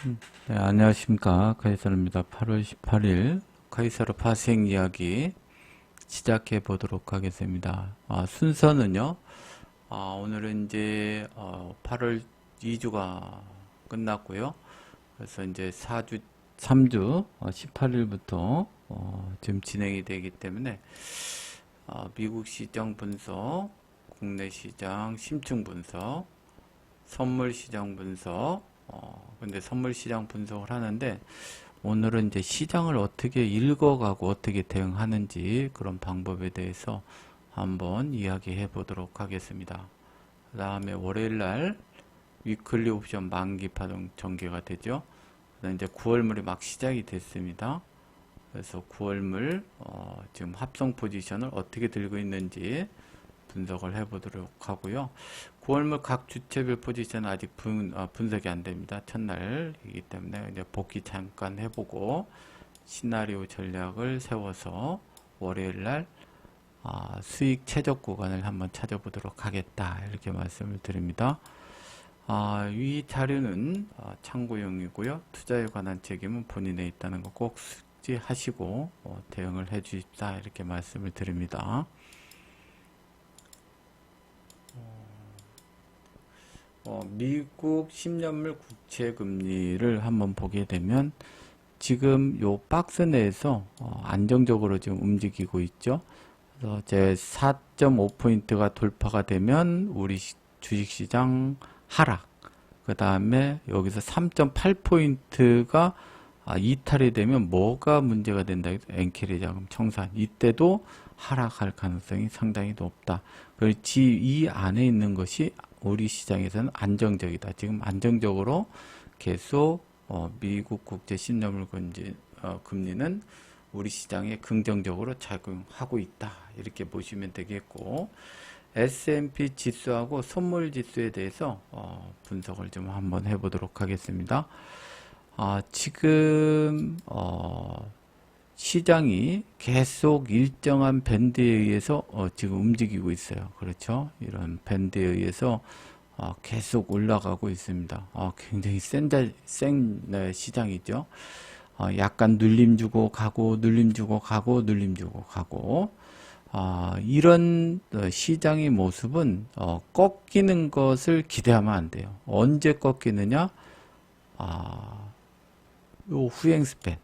네, 안녕하십니까. 카이사르입니다. 8월 18일 카이사르 파생 이야기 시작해 보도록 하겠습니다. 순서는요, 오늘은 이제 8월 2주가 끝났고요. 그래서 이제 4주, 3주 18일부터 지금 진행이 되기 때문에 미국 시장 분석, 국내 시장 심층 분석, 선물 시장 분석, 근데 선물 시장 분석을 하는데, 오늘은 이제 시장을 어떻게 읽어가고 어떻게 대응하는지 그런 방법에 대해서 한번 이야기해 보도록 하겠습니다. 그 다음에 월요일 날 위클리 옵션 만기 파동 전개가 되죠. 그다음에 이제 9월물이 막 시작이 됐습니다. 그래서 9월물 지금 합성 포지션을 어떻게 들고 있는지 분석을 해보도록 하고요. 9월물 각 주체별 포지션은 아직 분석이 안 됩니다. 첫날이기 때문에 이제 복귀 잠깐 해보고 시나리오 전략을 세워서 월요일 날 수익 최적 구간을 한번 찾아보도록 하겠다, 이렇게 말씀을 드립니다. 이 자료는 참고용이고요. 투자에 관한 책임은 본인에 있다는 거 꼭 숙지하시고 대응을 해 주십사, 이렇게 말씀을 드립니다. 미국 10년물 국채 금리를 한번 보게 되면 지금 요 박스 내에서 안정적으로 지금 움직이고 있죠. 그래서 제 4.5포인트가 돌파가 되면 우리 주식시장 하락, 그 다음에 여기서 3.8포인트가 이탈이 되면 뭐가 문제가 된다? 엔캐리 자금 청산, 이때도 하락할 가능성이 상당히 높다. 그렇지, 이 안에 있는 것이 우리 시장에서는 안정적이다. 지금 안정적으로 계속 미국 국제 10년물 금리는 우리 시장에 긍정적으로 작용하고 있다, 이렇게 보시면 되겠고, S&P 지수하고 선물 지수에 대해서 분석을 좀 한번 해보도록 하겠습니다. 지금 시장이 계속 일정한 밴드에 의해서 지금 움직이고 있어요. 그렇죠? 이런 밴드에 의해서 계속 올라가고 있습니다. 굉장히 센 시장이죠. 약간 눌림 주고 가고, 눌림 주고 가고, 눌림 주고 가고. 이런 시장의 모습은 꺾이는 것을 기대하면 안 돼요. 언제 꺾이느냐? 요 후행 스팬.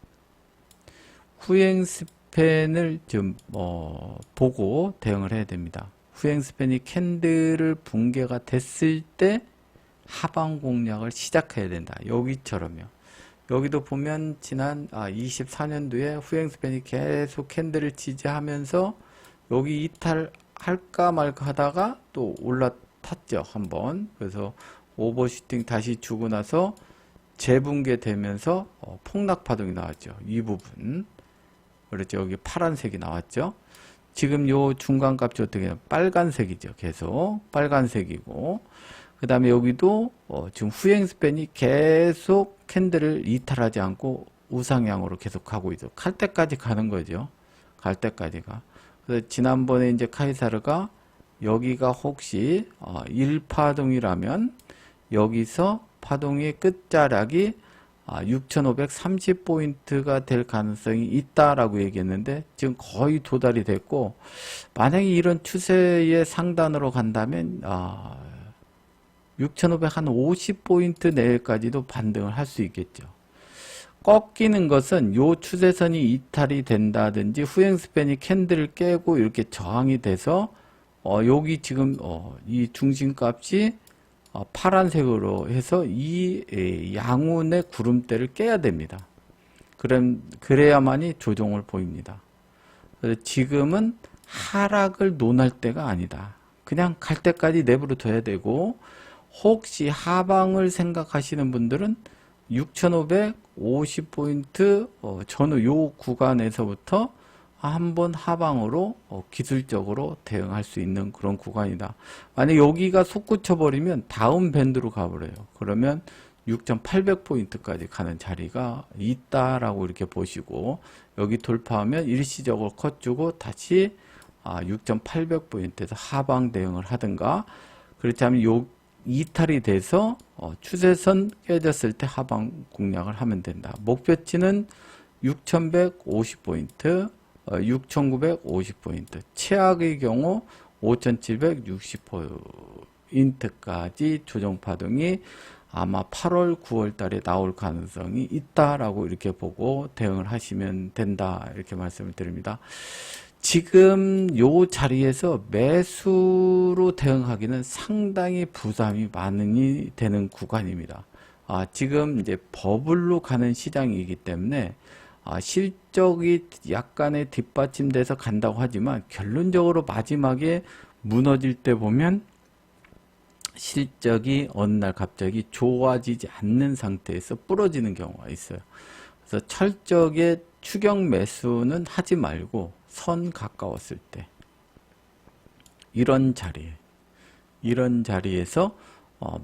후행 스팬을 좀 보고 대응을 해야 됩니다. 후행 스팬이 캔들을 붕괴가 됐을 때 하방 공략을 시작해야 된다. 여기처럼요. 여기도 보면 지난 24년도에 후행 스팬이 계속 캔들을 지지하면서 여기 이탈할까 말까 하다가 또 올라탔죠, 한번. 그래서 오버슈팅 다시 주고 나서 재붕괴되면서 폭락 파동이 나왔죠. 이 부분. 그렇죠. 여기 파란색이 나왔죠. 지금 요 중간 값이 어떻게 되냐? 빨간색이죠. 계속 빨간색이고, 그 다음에 여기도 지금 후행 스팬이 계속 캔들을 이탈하지 않고 우상향으로 계속 가고 있죠. 갈 때까지 가는 거죠. 갈 때까지가. 그래서 지난번에 이제 카이사르가 여기가 혹시 1파동이라면 여기서 파동의 끝자락이 6,530포인트가 될 가능성이 있다라고 얘기했는데, 지금 거의 도달이 됐고, 만약에 이런 추세의 상단으로 간다면 6,550포인트 내외까지도 반등을 할 수 있겠죠. 꺾이는 것은 요 추세선이 이탈이 된다든지 후행 스팬이 캔들을 깨고 이렇게 저항이 돼서 여기 지금 이 중심값이 파란색으로 해서 이 양운의 구름대를 깨야 됩니다. 그래야만이 조정을 보입니다. 그래서 지금은 하락을 논할 때가 아니다. 그냥 갈 때까지 내버려 둬야 되고, 혹시 하방을 생각하시는 분들은 6,550포인트 전후 요 구간에서부터 한번 하방으로 기술적으로 대응할 수 있는 그런 구간이다. 만약 여기가 솟구쳐 버리면 다음 밴드로 가버려요. 그러면 6,800포인트까지 가는 자리가 있다라고 이렇게 보시고, 여기 돌파하면 일시적으로 컷 주고 다시 6,800포인트에서 하방 대응을 하든가, 그렇지 않으면 이탈이 돼서 추세선 깨졌을 때 하방 공략을 하면 된다. 목표치는 6150포인트, 6950포인트, 최악의 경우 5760포인트까지 조정 파동이 아마 8월, 9월 달에 나올 가능성이 있다라고 이렇게 보고 대응을 하시면 된다. 이렇게 말씀을 드립니다. 지금 요 자리에서 매수로 대응하기는 상당히 부담이 많이 되는 구간입니다. 지금 이제 버블로 가는 시장이기 때문에 실적이 약간의 뒷받침돼서 간다고 하지만 결론적으로 마지막에 무너질 때 보면 실적이 어느 날 갑자기 좋아지지 않는 상태에서 부러지는 경우가 있어요. 그래서 철저하게 추격 매수는 하지 말고 선 가까웠을 때 이런 자리에서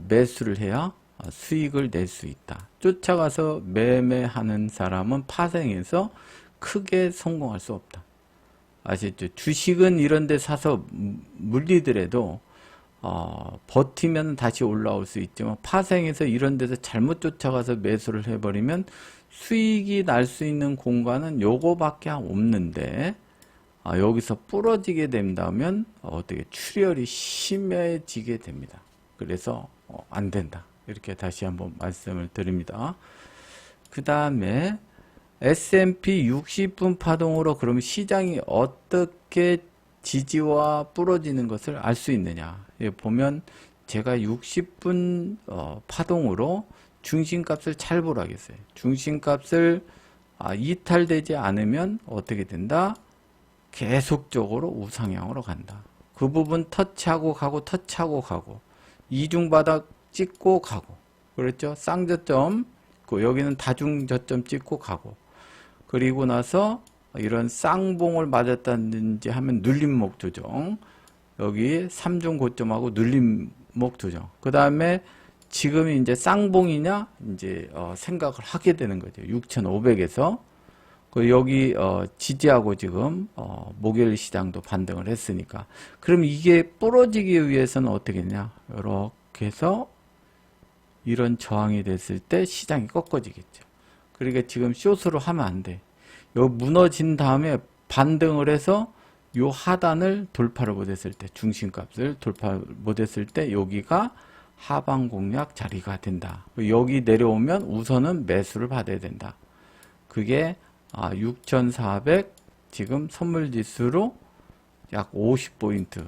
매수를 해야 수익을 낼 수 있다. 쫓아가서 매매하는 사람은 파생해서 크게 성공할 수 없다. 아시죠? 주식은 이런 데 사서 물리더라도 버티면 다시 올라올 수 있지만 파생해서 이런 데서 잘못 쫓아가서 매수를 해버리면 수익이 날 수 있는 공간은 요거밖에 없는데 여기서 부러지게 된다면 어떻게 출혈이 심해지게 됩니다. 그래서 안 된다. 이렇게 다시 한번 말씀을 드립니다. 그 다음에 S&P 60분 파동으로 그러면 시장이 어떻게 지지와 부러지는 것을 알 수 있느냐. 보면 제가 60분 파동으로 중심값을 잘 보라겠어요. 중심값을 이탈되지 않으면 어떻게 된다? 계속적으로 우상향으로 간다. 그 부분 터치하고 가고 이중바닥 찍고 가고 그렇죠? 쌍저점 여기는 다중저점 찍고 가고 그리고 나서 이런 쌍봉을 맞았다든지 하면 눌림목 조정 여기 3중 고점하고 눌림목 조정 그 다음에 지금이 이제 쌍봉이냐 이제 생각을 하게 되는 거죠. 6,500에서 여기 지지하고 지금 목요일 시장도 반등을 했으니까 그럼 이게 부러지기 위해서는 어떻게 했냐 이렇게 해서 이런 저항이 됐을 때 시장이 꺾어지겠죠. 그러니까 지금 숏으로 하면 안 돼. 요 무너진 다음에 반등을 해서 요 하단을 돌파를 못했을 때 중심값을 돌파 못했을 때 여기가 하방 공략 자리가 된다. 여기 내려오면 우선은 매수를 받아야 된다. 그게 6,400 지금 선물지수로 약 50포인트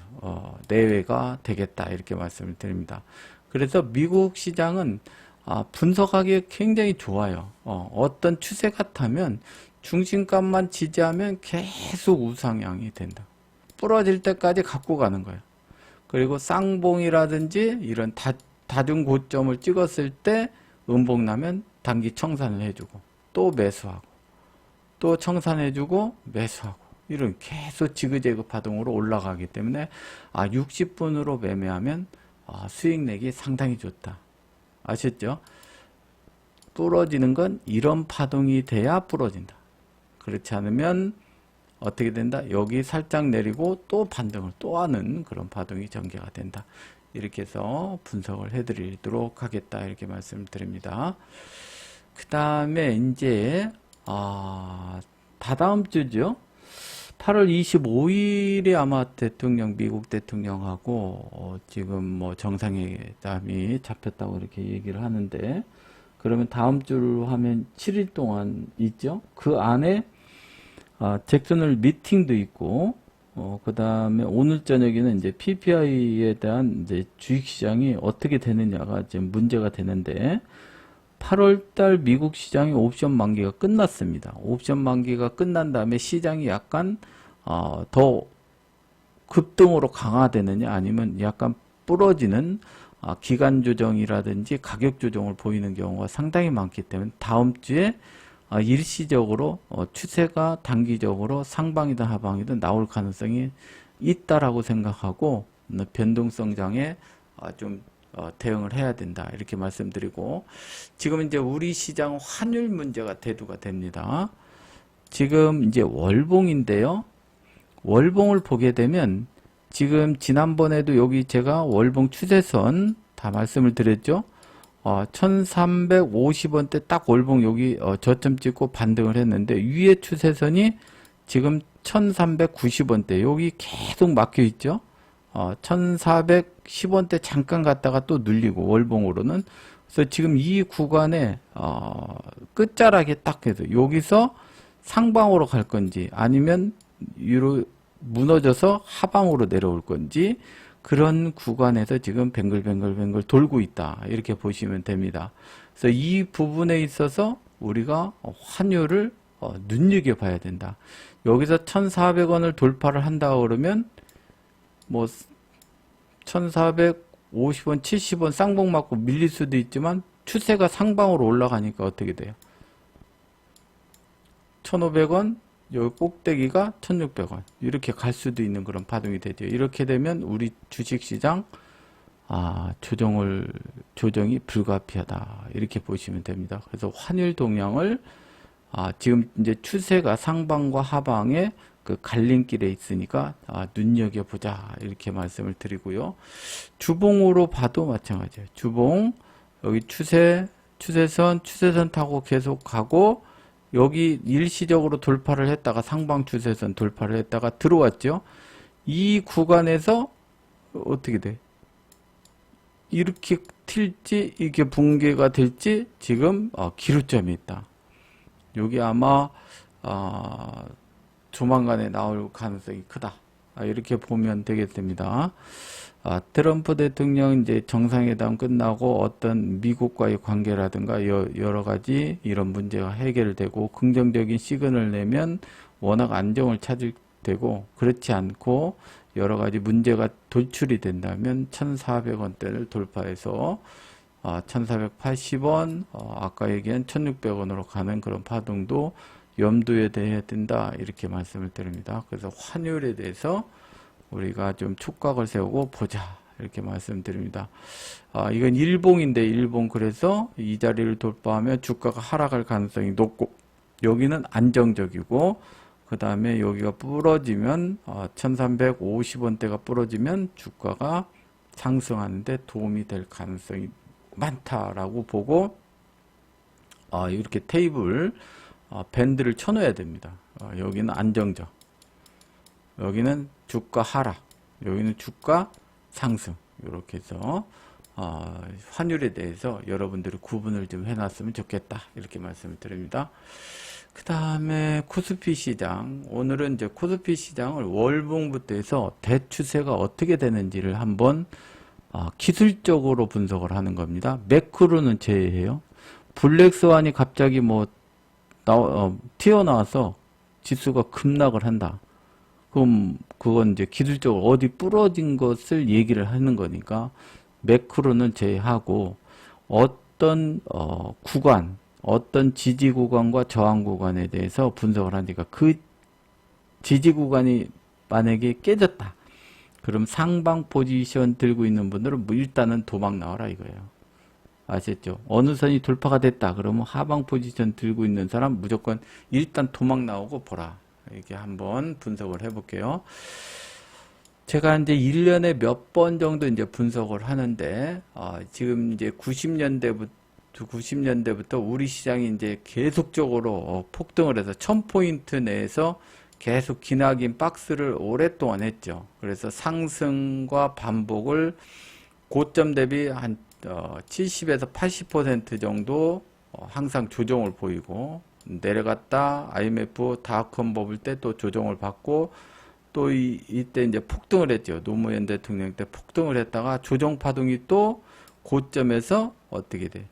내외가 되겠다 이렇게 말씀을 드립니다. 그래서 미국 시장은 분석하기에 굉장히 좋아요. 어떤 추세 같으면 중심값만 지지하면 계속 우상향이 된다. 부러질 때까지 갖고 가는 거예요. 그리고 쌍봉이라든지 이런 다중 고점을 찍었을 때 음봉 나면 단기 청산을 해주고 또 매수하고 또 청산해주고 매수하고 이런 계속 지그재그 파동으로 올라가기 때문에 60분으로 매매하면 수익 내기 상당히 좋다. 아셨죠? 부러지는 건 이런 파동이 돼야 부러진다. 그렇지 않으면 어떻게 된다? 여기 살짝 내리고 또 반등을 또 하는 그런 파동이 전개가 된다. 이렇게 해서 분석을 해드리도록 하겠다. 이렇게 말씀드립니다. 그 다음에 이제 다다음 주죠. 8월 25일에 아마 미국 대통령하고 지금 뭐 정상회담이 잡혔다고 이렇게 얘기를 하는데 그러면 다음 주로 하면 7일 동안 있죠. 그 안에 잭슨홀 미팅도 있고 그 다음에 오늘 저녁에는 이제 PPI에 대한 이제 주식시장이 어떻게 되느냐가 지금 문제가 되는데 8월달 미국 시장의 옵션 만기가 끝났습니다. 옵션 만기가 끝난 다음에 시장이 약간 더 급등으로 강화되느냐 아니면 약간 부러지는 기간 조정이라든지 가격 조정을 보이는 경우가 상당히 많기 때문에 다음 주에 일시적으로 추세가 단기적으로 상방이든 하방이든 나올 가능성이 있다라고 생각하고 변동성장에 좀 대응을 해야 된다 이렇게 말씀드리고 지금 이제 우리 시장 환율 문제가 대두가 됩니다. 지금 이제 월봉인데요. 월봉을 보게 되면 지금 지난번에도 여기 제가 월봉 추세선 다 말씀을 드렸죠. 1350원대 딱 월봉 여기 저점 찍고 반등을 했는데 위에 추세선이 지금 1390원대 여기 계속 막혀 있죠. 1410원대 잠깐 갔다가 또 눌리고 월봉으로는. 그래서 지금 이 구간에 끝자락에 딱 해서 여기서 상방으로 갈 건지 아니면 위로 무너져서 하방으로 내려올 건지 그런 구간에서 지금 뱅글뱅글 돌고 있다 이렇게 보시면 됩니다. 그래서 이 부분에 있어서 우리가 환율을 눈여겨봐야 된다. 여기서 1,400원을 돌파를 한다 그러면 뭐 1,450원, 70원 쌍봉 맞고 밀릴 수도 있지만 추세가 상방으로 올라가니까 어떻게 돼요? 1,500원, 여기 꼭대기가 1,600원 이렇게 갈 수도 있는 그런 파동이 되죠. 이렇게 되면 우리 주식시장 조정이 불가피하다 이렇게 보시면 됩니다. 그래서 환율 동향을 지금 이제 추세가 상방과 하방에 그 갈림길에 있으니까 눈여겨보자 이렇게 말씀을 드리고요. 주봉으로 봐도 마찬가지예요. 주봉 여기 추세선 타고 계속 가고 여기 일시적으로 돌파를 했다가 상방 추세선 돌파를 했다가 들어왔죠. 이 구간에서 어떻게 돼? 이렇게 튈지 이게 붕괴가 될지 지금 기로점이 있다. 여기 아마 조만간에 나올 가능성이 크다. 이렇게 보면 되겠습니다. 트럼프 대통령 이제 정상회담 끝나고 어떤 미국과의 관계라든가 여러 가지 이런 문제가 해결되고 긍정적인 시그널을 내면 워낙 안정을 찾을 테고 그렇지 않고 여러 가지 문제가 돌출이 된다면 1,400원대를 돌파해서 1,480원 아까 얘기한 1,600원으로 가는 그런 파동도 염두에 대해야 된다 이렇게 말씀을 드립니다. 그래서 환율에 대해서 우리가 좀 촉각을 세우고 보자 이렇게 말씀드립니다. 이건 일봉인데 일봉 그래서 이 자리를 돌파하면 주가가 하락할 가능성이 높고 여기는 안정적이고 그 다음에 여기가 부러지면 1350원대가 부러지면 주가가 상승하는데 도움이 될 가능성이 많다라고 보고 이렇게 테이블 밴드를 쳐놓아야 됩니다. 여기는 안정적, 여기는 주가 하락, 여기는 주가 상승 이렇게 해서 환율에 대해서 여러분들이 구분을 좀 해놨으면 좋겠다 이렇게 말씀을 드립니다. 그 다음에 코스피 시장, 오늘은 이제 코스피 시장을 월봉부터 해서 대추세가 어떻게 되는지를 한번 기술적으로 분석을 하는 겁니다. 매크로는 제외해요. 블랙스완이 갑자기 튀어나와서 지수가 급락을 한다. 그럼 그건 이제 기술적으로 어디 부러진 것을 얘기를 하는 거니까 매크로는 제외하고 어떤 구간, 어떤 지지 구간과 저항 구간에 대해서 분석을 하니까 그 지지 구간이 만약에 깨졌다. 그럼 상방 포지션 들고 있는 분들은 일단은 도망 나와라 이거예요. 아셨죠? 어느 선이 돌파가 됐다. 그러면 하방 포지션 들고 있는 사람 무조건 일단 도망 나오고 보라. 이렇게 한번 분석을 해볼게요. 제가 이제 1년에 몇 번 정도 이제 분석을 하는데, 지금 이제 90년대부터 우리 시장이 이제 계속적으로 폭등을 해서 1000포인트 내에서 계속 기나긴 박스를 오랫동안 했죠. 그래서 상승과 반복을 고점 대비 한 70에서 80% 정도 항상 조정을 보이고 내려갔다 IMF 닷컴 버블 때 또 조정을 받고 또 이때 이제 폭등을 했죠. 노무현 대통령 때 폭등을 했다가 조정 파동이 또 고점에서 어떻게 돼?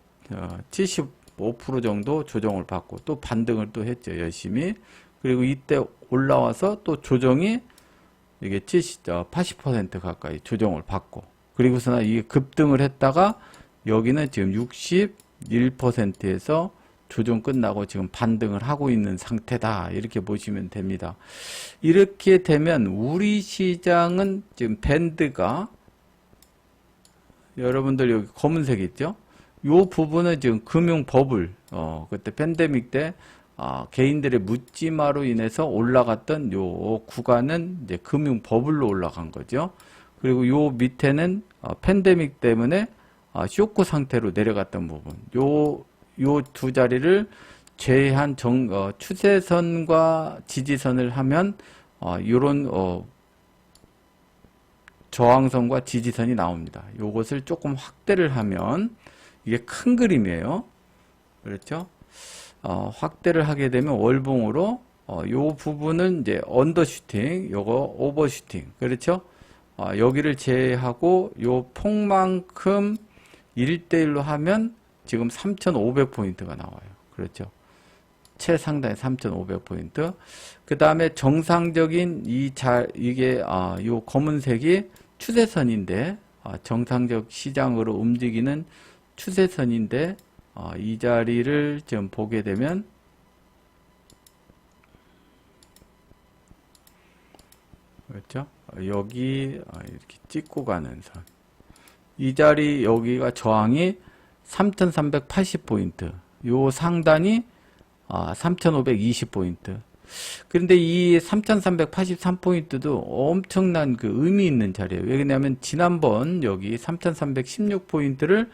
75% 정도 조정을 받고 또 반등을 또 했죠. 열심히. 그리고 이때 올라와서 또 조정이 이게 80% 가까이 조정을 받고 그리고서는 이게 급등을 했다가 여기는 지금 61%에서 조정 끝나고 지금 반등을 하고 있는 상태다. 이렇게 보시면 됩니다. 이렇게 되면 우리 시장은 지금 밴드가 여러분들 여기 검은색 있죠? 요 부분은 지금 금융 버블, 그때 팬데믹 때 개인들의 묻지마로 인해서 올라갔던 요 구간은 이제 금융 버블로 올라간 거죠. 그리고 요 밑에는 팬데믹 때문에 쇼크 상태로 내려갔던 부분, 요 두 자리를 제한 추세선과 지지선을 하면 요런 저항선과 지지선이 나옵니다. 요것을 조금 확대를 하면 이게 큰 그림이에요. 그렇죠? 확대를 하게 되면 월봉으로 요 부분은 이제 언더슈팅, 요거 오버슈팅. 그렇죠? 여기를 제외하고 요 폭만큼 1대1로 하면 지금 3,500포인트가 나와요. 그렇죠? 최상단에 3,500포인트. 그 다음에 정상적인 이게 요 검은색이 추세선인데, 정상적 시장으로 움직이는 추세선인데, 이 자리를 좀 보게 되면, 그렇죠? 여기, 이렇게 찍고 가는 선. 이 자리, 여기가 저항이 3,380포인트. 요 상단이 3,520포인트. 그런데 이 3,383포인트도 엄청난 그 의미 있는 자리예요. 왜냐하면 지난번 여기 3,316포인트를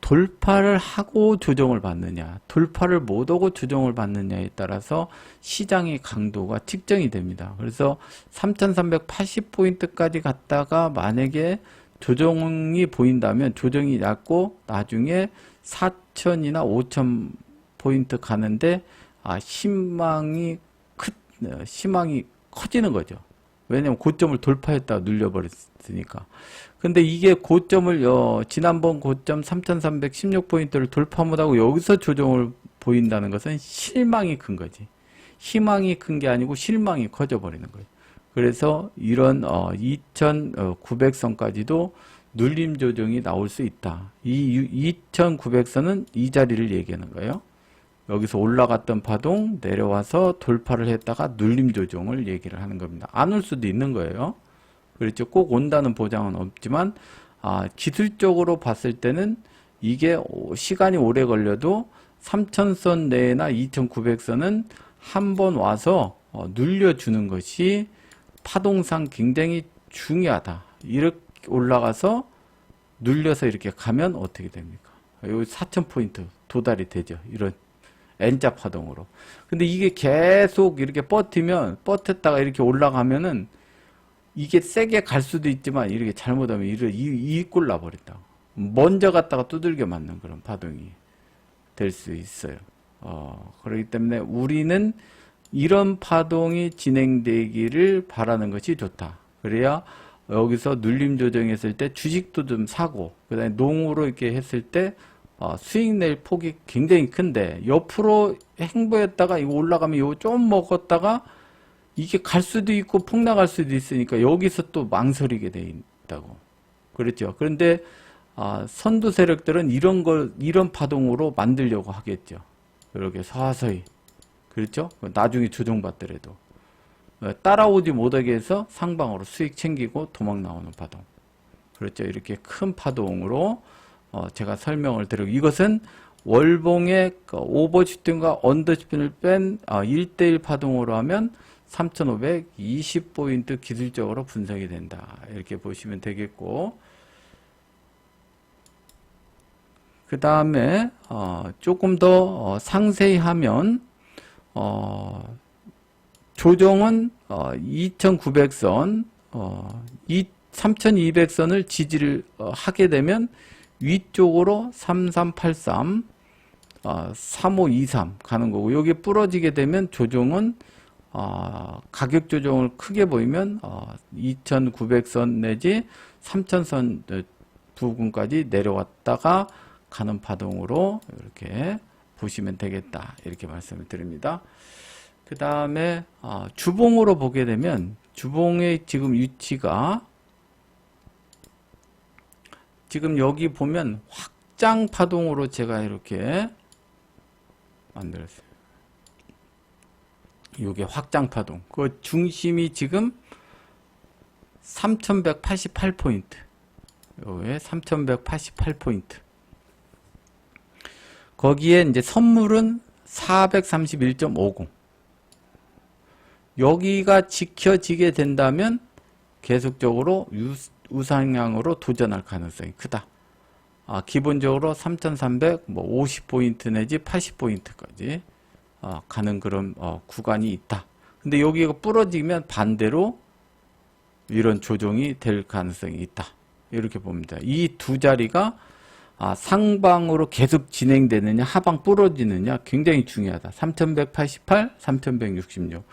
돌파를 하고 조정을 받느냐, 돌파를 못하고 조정을 받느냐에 따라서 시장의 강도가 측정이 됩니다. 그래서 3,380포인트까지 갔다가 만약에 조정이 보인다면 조정이 낮고 나중에 4,000이나 5,000포인트 가는데 희망이 커지는 거죠. 왜냐면 고점을 돌파했다가 눌려버렸으니까. 근데 이게 고점을 지난번 고점 3,316포인트를 돌파 못하고 여기서 조정을 보인다는 것은 실망이 큰 거지. 희망이 큰 게 아니고 실망이 커져 버리는 거예요. 그래서 이런 2,900선까지도 눌림 조정이 나올 수 있다. 이 2,900선은 이 자리를 얘기하는 거예요. 여기서 올라갔던 파동 내려와서 돌파를 했다가 눌림 조정을 얘기를 하는 겁니다. 안 올 수도 있는 거예요. 그렇죠. 꼭 온다는 보장은 없지만 기술적으로 봤을 때는 이게 시간이 오래 걸려도 3,000선 내나 2,900선은 한 번 와서 눌려주는 것이 파동상 굉장히 중요하다. 이렇게 올라가서 눌려서 이렇게 가면 어떻게 됩니까? 여기 4,000포인트 도달이 되죠. 이런 N자 파동으로. 근데 이게 계속 이렇게 버텼다가 이렇게 올라가면은 이게 세게 갈 수도 있지만 이렇게 잘못하면 이 꼴 나버린다. 먼저 갔다가 두들겨 맞는 그런 파동이 될 수 있어요. 그렇기 때문에 우리는 이런 파동이 진행되기를 바라는 것이 좋다. 그래야 여기서 눌림 조정했을 때 주식도 좀 사고, 그 다음에 농으로 이렇게 했을 때 수익 낼 폭이 굉장히 큰데 옆으로 행보했다가 이거 올라가면 이거 좀 먹었다가 이게 갈 수도 있고 폭락할 수도 있으니까 여기서 또 망설이게 돼 있다고. 그렇죠. 그런데 선두 세력들은 이런 파동으로 만들려고 하겠죠. 이렇게 서서히. 그렇죠? 나중에 조정받더라도 따라오지 못하게 해서 상방으로 수익 챙기고 도망 나오는 파동. 그렇죠. 이렇게 큰 파동으로 제가 설명을 드리고, 이것은 월봉의 오버슈팅과 언더슈팅을 뺀 1대1 파동으로 하면 3,520포인트 기술적으로 분석이 된다. 이렇게 보시면 되겠고, 그 다음에 조금 더 상세히 하면 조정은 2,900선, 3,200선을 지지를 하게 되면 위쪽으로 3383, 3523 가는 거고, 여기 부러지게 되면 조정은 가격 조정을 크게 보이면 2,900선 내지 3,000선 부근까지 내려왔다가 가는 파동으로 이렇게 보시면 되겠다. 이렇게 말씀을 드립니다. 그 다음에 주봉으로 보게 되면 주봉의 지금 위치가 지금 여기 보면 확장 파동으로 제가 이렇게 만들었어요. 이게 확장 파동. 그 중심이 지금 3,188포인트. 요게 3,188포인트. 거기에 이제 선물은 431.50. 여기가 지켜지게 된다면 계속적으로 우상향으로 도전할 가능성이 크다. 기본적으로 3,300, 뭐 50포인트 내지 80포인트까지 가는 그런 구간이 있다. 근데 여기가 부러지면 반대로 이런 조정이 될 가능성이 있다. 이렇게 봅니다. 이 두 자리가 상방으로 계속 진행되느냐 하방 부러지느냐 굉장히 중요하다. 3188, 3166,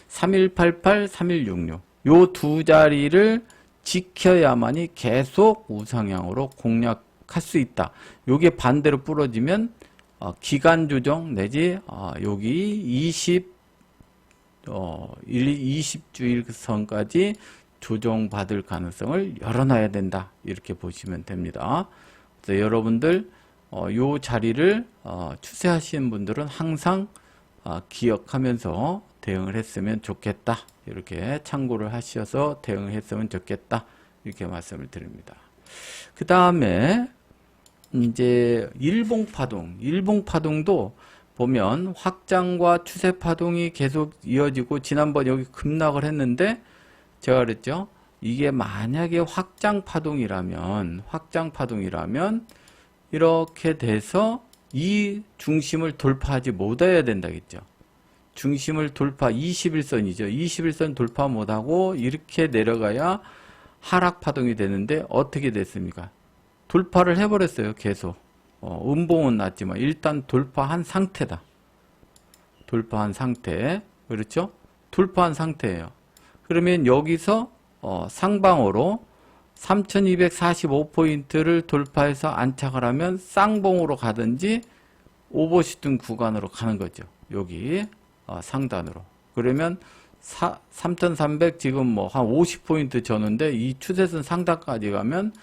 3188, 3166 요 두 자리를 지켜야만이 계속 우상향으로 공략할 수 있다. 요게 반대로 부러지면 기간 조정 내지 여기 20주일 선까지 조정받을 가능성을 열어놔야 된다. 이렇게 보시면 됩니다. 그래서 여러분들 요 자리를 추세하시는 분들은 항상 기억하면서 대응을 했으면 좋겠다. 이렇게 참고를 하셔서 대응을 했으면 좋겠다. 이렇게 말씀을 드립니다. 그 다음에 이제 일봉파동도 보면 확장과 추세 파동이 계속 이어지고 지난번 여기 급락을 했는데 제가 그랬죠. 이게 만약에 확장 파동이라면 이렇게 돼서 이 중심을 돌파하지 못해야 된다겠죠. 중심을 돌파 21선이죠. 21선 돌파 못하고 이렇게 내려가야 하락 파동이 되는데 어떻게 됐습니까? 돌파를 해버렸어요. 계속. 음봉은 났지만 일단 돌파한 상태다. 돌파한 상태. 그렇죠? 돌파한 상태예요. 그러면 여기서 상방으로 3245포인트를 돌파해서 안착을 하면 쌍봉으로 가든지 오버슈팅 구간으로 가는 거죠. 여기 상단으로. 그러면 3300 지금 뭐 한 50포인트 졌는데 이 추세선 상단까지 가면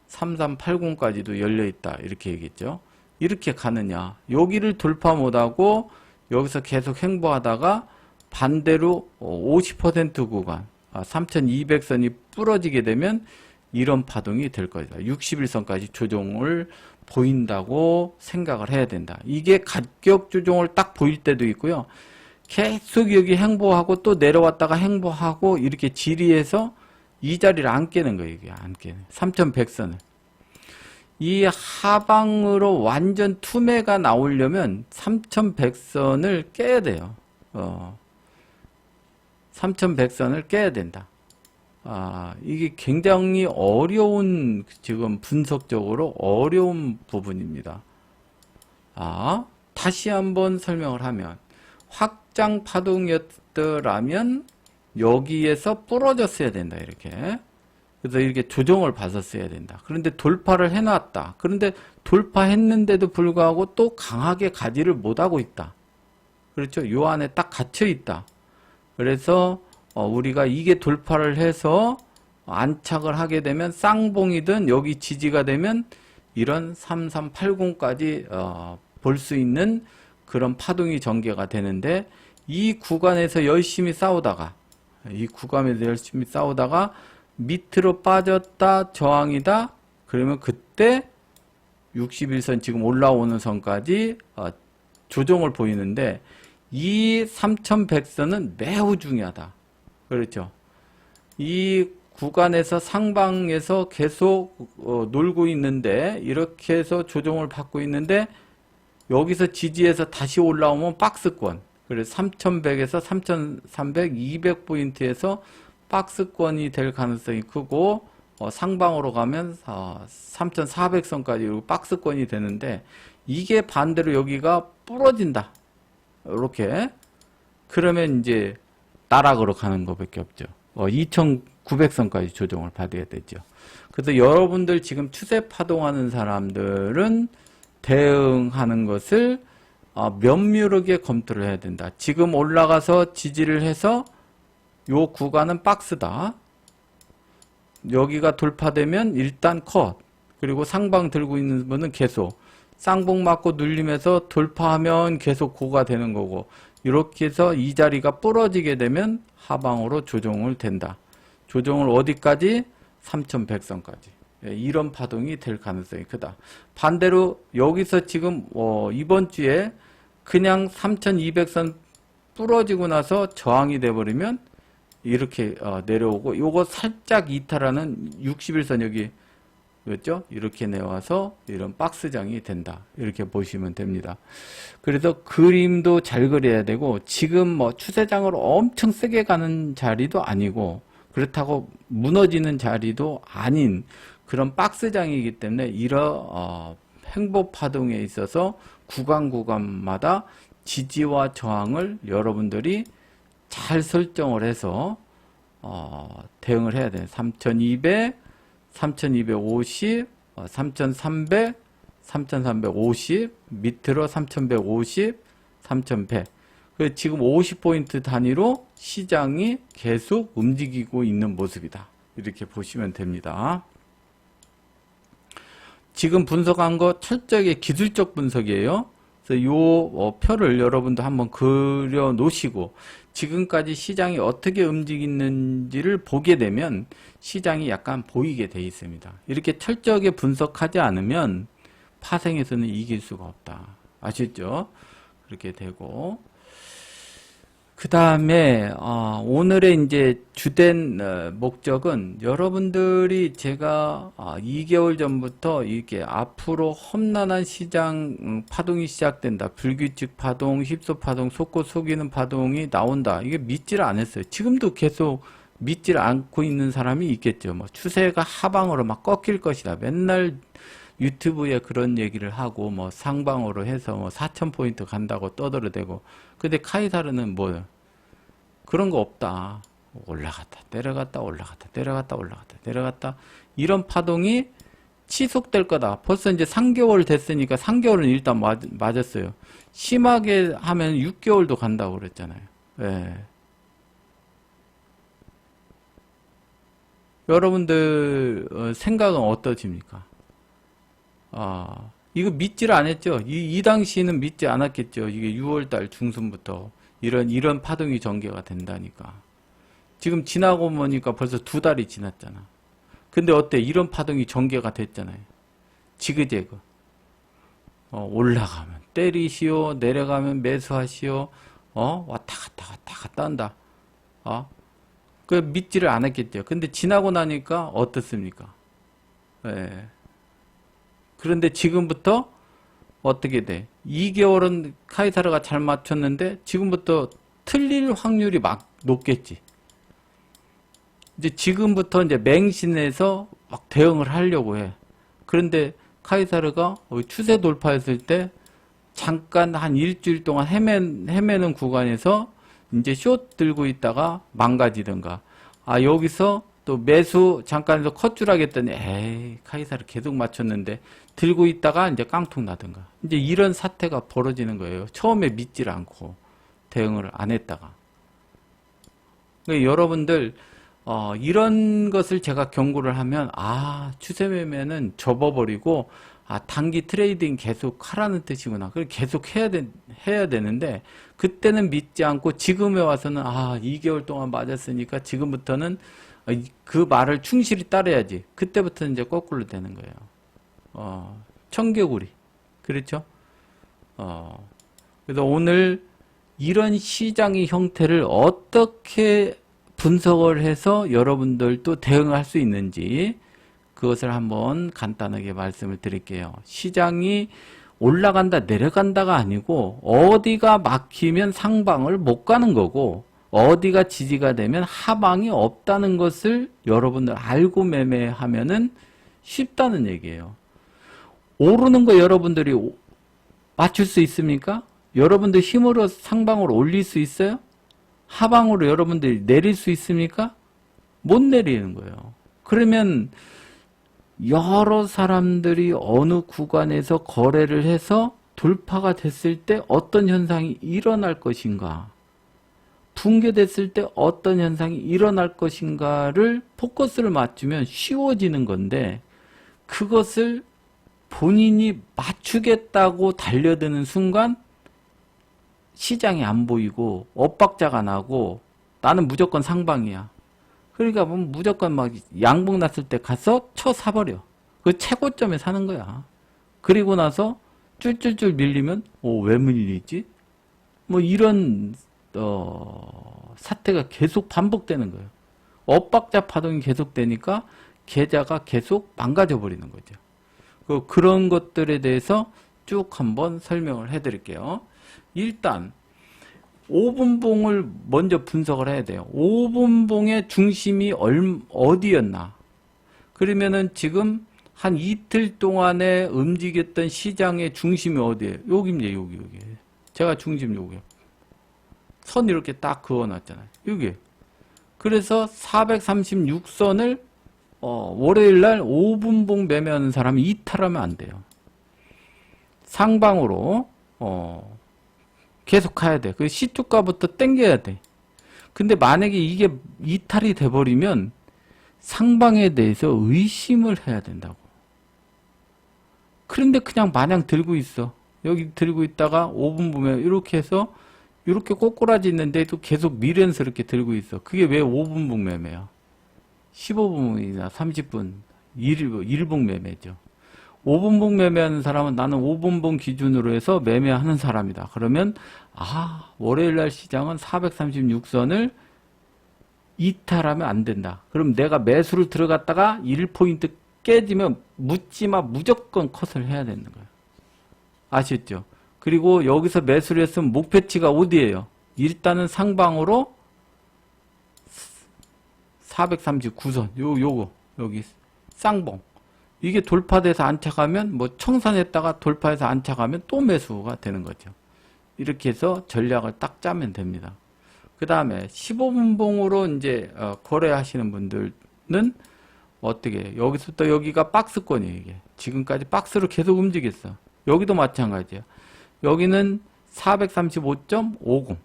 3380까지도 열려있다. 이렇게 얘기했죠. 이렇게 가느냐. 여기를 돌파 못하고 여기서 계속 횡보하다가 반대로 50% 구간 3200선이 부러지게 되면 이런 파동이 될 거다. 61선까지 조정을 보인다고 생각을 해야 된다. 이게 가격 조정을 딱 보일 때도 있고요. 계속 여기 횡보하고 또 내려왔다가 횡보하고 이렇게 지리해서 이 자리를 안 깨는 거예요. 이게 안 깨는 3100선을. 이 하방으로 완전 투매가 나오려면 3100선을 깨야 돼요. 3100선을 깨야 된다. 이게 굉장히 어려운, 지금 분석적으로 어려운 부분입니다. 다시 한번 설명을 하면, 확장 파동이었더라면, 여기에서 부러졌어야 된다, 이렇게. 그래서 이렇게 조정을 받았어야 된다. 그런데 돌파를 해놨다. 그런데 돌파했는데도 불구하고 또 강하게 가지를 못하고 있다. 그렇죠? 요 안에 딱 갇혀 있다. 그래서 우리가 이게 돌파를 해서 안착을 하게 되면 쌍봉이든 여기 지지가 되면 이런 3380까지 볼 수 있는 그런 파동이 전개가 되는데 이 구간에서 열심히 싸우다가 밑으로 빠졌다 저항이다 그러면 그때 61선 지금 올라오는 선까지 조정을 보이는데 이 3100선은 매우 중요하다. 그렇죠. 이 구간에서 상방에서 계속 놀고 있는데 이렇게 해서 조정을 받고 있는데 여기서 지지해서 다시 올라오면 박스권. 그래서 3100에서 3300, 200포인트에서 박스권이 될 가능성이 크고 상방으로 가면 3400선까지 박스권이 되는데 이게 반대로 여기가 부러진다. 이렇게 그러면 이제 나락으로 가는 것밖에 없죠. 2900선까지 조정을 받아야 되죠. 그래서 여러분들 지금 추세 파동하는 사람들은 대응하는 것을 면밀하게 검토를 해야 된다. 지금 올라가서 지지를 해서 요 구간은 박스다. 여기가 돌파되면 일단 컷. 그리고 상방 들고 있는 분은 계속 쌍봉 맞고 눌리면서 돌파하면 계속 고가 되는 거고 이렇게 해서 이 자리가 부러지게 되면 하방으로 조정을 된다. 조정을 어디까지? 3100선까지. 이런 파동이 될 가능성이 크다. 반대로 여기서 지금 이번 주에 그냥 3200선 부러지고 나서 저항이 돼버리면 이렇게 내려오고 요거 살짝 이탈하는 61선 여기 그렇죠? 이렇게 내와서 이런 박스장이 된다. 이렇게 보시면 됩니다. 그래서 그림도 잘 그려야 되고, 지금 뭐 추세장으로 엄청 세게 가는 자리도 아니고, 그렇다고 무너지는 자리도 아닌 그런 박스장이기 때문에 이런 행보 파동에 있어서 구간마다 지지와 저항을 여러분들이 잘 설정을 해서 대응을 해야 돼요. 3200, 3250, 3300, 3350, 밑으로 3150, 3100. 지금 50포인트 단위로 시장이 계속 움직이고 있는 모습이다. 이렇게 보시면 됩니다. 지금 분석한 거 철저하게 기술적 분석이에요. 그래서 요 표를 여러분도 한번 그려 놓으시고 지금까지 시장이 어떻게 움직이는지를 보게 되면 시장이 약간 보이게 돼 있습니다. 이렇게 철저하게 분석하지 않으면 파생에서는 이길 수가 없다. 아시죠? 그렇게 되고, 그 다음에 오늘의 이제 주된 목적은 여러분들이 제가 2개월 전부터 이렇게 앞으로 험난한 시장 파동이 시작된다. 불규칙 파동, 휩소 파동, 속고 속이는 파동이 나온다. 이게 믿지를 않았어요. 지금도 계속 믿지를 않고 있는 사람이 있겠죠. 뭐 추세가 하방으로 막 꺾일 것이다. 맨날 유튜브에 그런 얘기를 하고 뭐 상방으로 해서 뭐 4,000포인트 간다고 떠들어대고, 근데 카이사르는 뭐 그런 거 없다. 올라갔다 내려갔다 올라갔다 내려갔다 올라갔다 내려갔다, 이런 파동이 지속될 거다. 벌써 이제 3개월 됐으니까 3개월은 일단 맞았어요. 심하게 하면 6개월도 간다고 그랬잖아요. 예. 여러분들 생각은 어떠십니까? 이거 믿지를 않았죠. 이 당시에는 믿지 않았겠죠. 이게 6월달 중순부터 이런 파동이 전개가 된다니까. 지금 지나고 보니까 벌써 2달이 지났잖아. 근데 어때? 이런 파동이 전개가 됐잖아요. 지그재그. 올라가면 때리시오, 내려가면 매수하시오. 왔다 갔다 한다. 그 믿지를 않았겠죠. 근데 지나고 나니까 어떻습니까? 예. 그런데 지금부터 어떻게 돼? 2개월은 카이사르가 잘 맞췄는데 지금부터 틀릴 확률이 막 높겠지. 이제 지금부터 이제 맹신해서 막 대응을 하려고 해. 그런데 카이사르가 추세 돌파했을 때 잠깐 한 일주일 동안 헤매는 구간에서 이제 숏 들고 있다가 망가지든가, 여기서 또 매수 잠깐에서 컷줄 하겠더니 에이 카이사르 계속 맞췄는데 들고 있다가 이제 깡통 나든가, 이제 이런 사태가 벌어지는 거예요. 처음에 믿지를 않고 대응을 안 했다가. 그러니까 여러분들 이런 것을 제가 경고를 하면 추세 매매는 접어버리고 단기 트레이딩 계속 하라는 뜻이구나. 그걸 계속 해야 되는데, 그때는 믿지 않고 지금에 와서는 2개월 동안 맞았으니까 지금부터는 그 말을 충실히 따라야지. 그때부터는 이제 거꾸로 되는 거예요. 청개구리. 그렇죠? 그래서 오늘 이런 시장의 형태를 어떻게 분석을 해서 여러분들도 대응을 할 수 있는지, 그것을 한번 간단하게 말씀을 드릴게요. 시장이 올라간다 내려간다가 아니고 어디가 막히면 상방을 못 가는 거고, 어디가 지지가 되면 하방이 없다는 것을 여러분들 알고 매매하면은 쉽다는 얘기예요. 오르는 거 여러분들이 맞출 수 있습니까? 여러분들 힘으로 상방으로 올릴 수 있어요? 하방으로 여러분들이 내릴 수 있습니까? 못 내리는 거예요. 그러면 여러 사람들이 어느 구간에서 거래를 해서 돌파가 됐을 때 어떤 현상이 일어날 것인가, 붕괴됐을 때 어떤 현상이 일어날 것인가를 포커스를 맞추면 쉬워지는 건데, 그것을 본인이 맞추겠다고 달려드는 순간 시장이 안 보이고 엇박자가 나고 나는 무조건 상방이야. 그러니까 뭐 무조건 막 양봉 났을 때 가서 쳐 사버려. 그 최고점에 사는 거야. 그리고 나서 쫄쫄쫄 밀리면 왜 밀리지? 뭐 이런 사태가 계속 반복되는 거예요. 엇박자 파동이 계속되니까 계좌가 계속 망가져 버리는 거죠. 그런 것들에 대해서 쭉 한번 설명을 해 드릴게요. 일단 5분봉을 먼저 분석을 해야 돼요. 5분봉의 중심이 어디였나? 그러면은 지금 한 이틀 동안에 움직였던 시장의 중심이 어디예요? 여기입니다. 여기. 제가 중심 여기요. 선 이렇게 딱 그어놨잖아요. 여기. 그래서 436선을 월요일날 5분봉 매매하는 사람이 이탈하면 안 돼요. 상방으로 계속 가야 돼. 그 시초가부터 땡겨야 돼. 근데 만약에 이게 이탈이 돼버리면 상방에 대해서 의심을 해야 된다고. 그런데 그냥 마냥 들고 있어. 여기 들고 있다가 5분 보면 이렇게 해서 이렇게 꼬꾸라지 있는데도 계속 미련스럽게 들고 있어. 그게 왜 5분봉 매매야? 15분이나 30분, 1봉 매매죠. 5분봉 매매하는 사람은 나는 5분봉 기준으로 해서 매매하는 사람이다. 그러면 월요일날 시장은 436선을 이탈하면 안 된다. 그럼 내가 매수를 들어갔다가 1포인트 깨지면 묻지마 무조건 컷을 해야 되는 거야. 아시죠? 그리고 여기서 매수를 했으면 목표치가 어디예요? 일단은 상방으로 439선 요거 여기 쌍봉 이게 돌파돼서 안착하면 뭐 청산했다가 돌파해서 안착하면 또 매수가 되는 거죠. 이렇게 해서 전략을 딱 짜면 됩니다. 그 다음에 15분봉으로 이제 거래하시는 분들은 어떻게 여기서부터 여기가 박스권이에요. 이게 지금까지 박스로 계속 움직였어. 여기도 마찬가지야. 여기는 435.50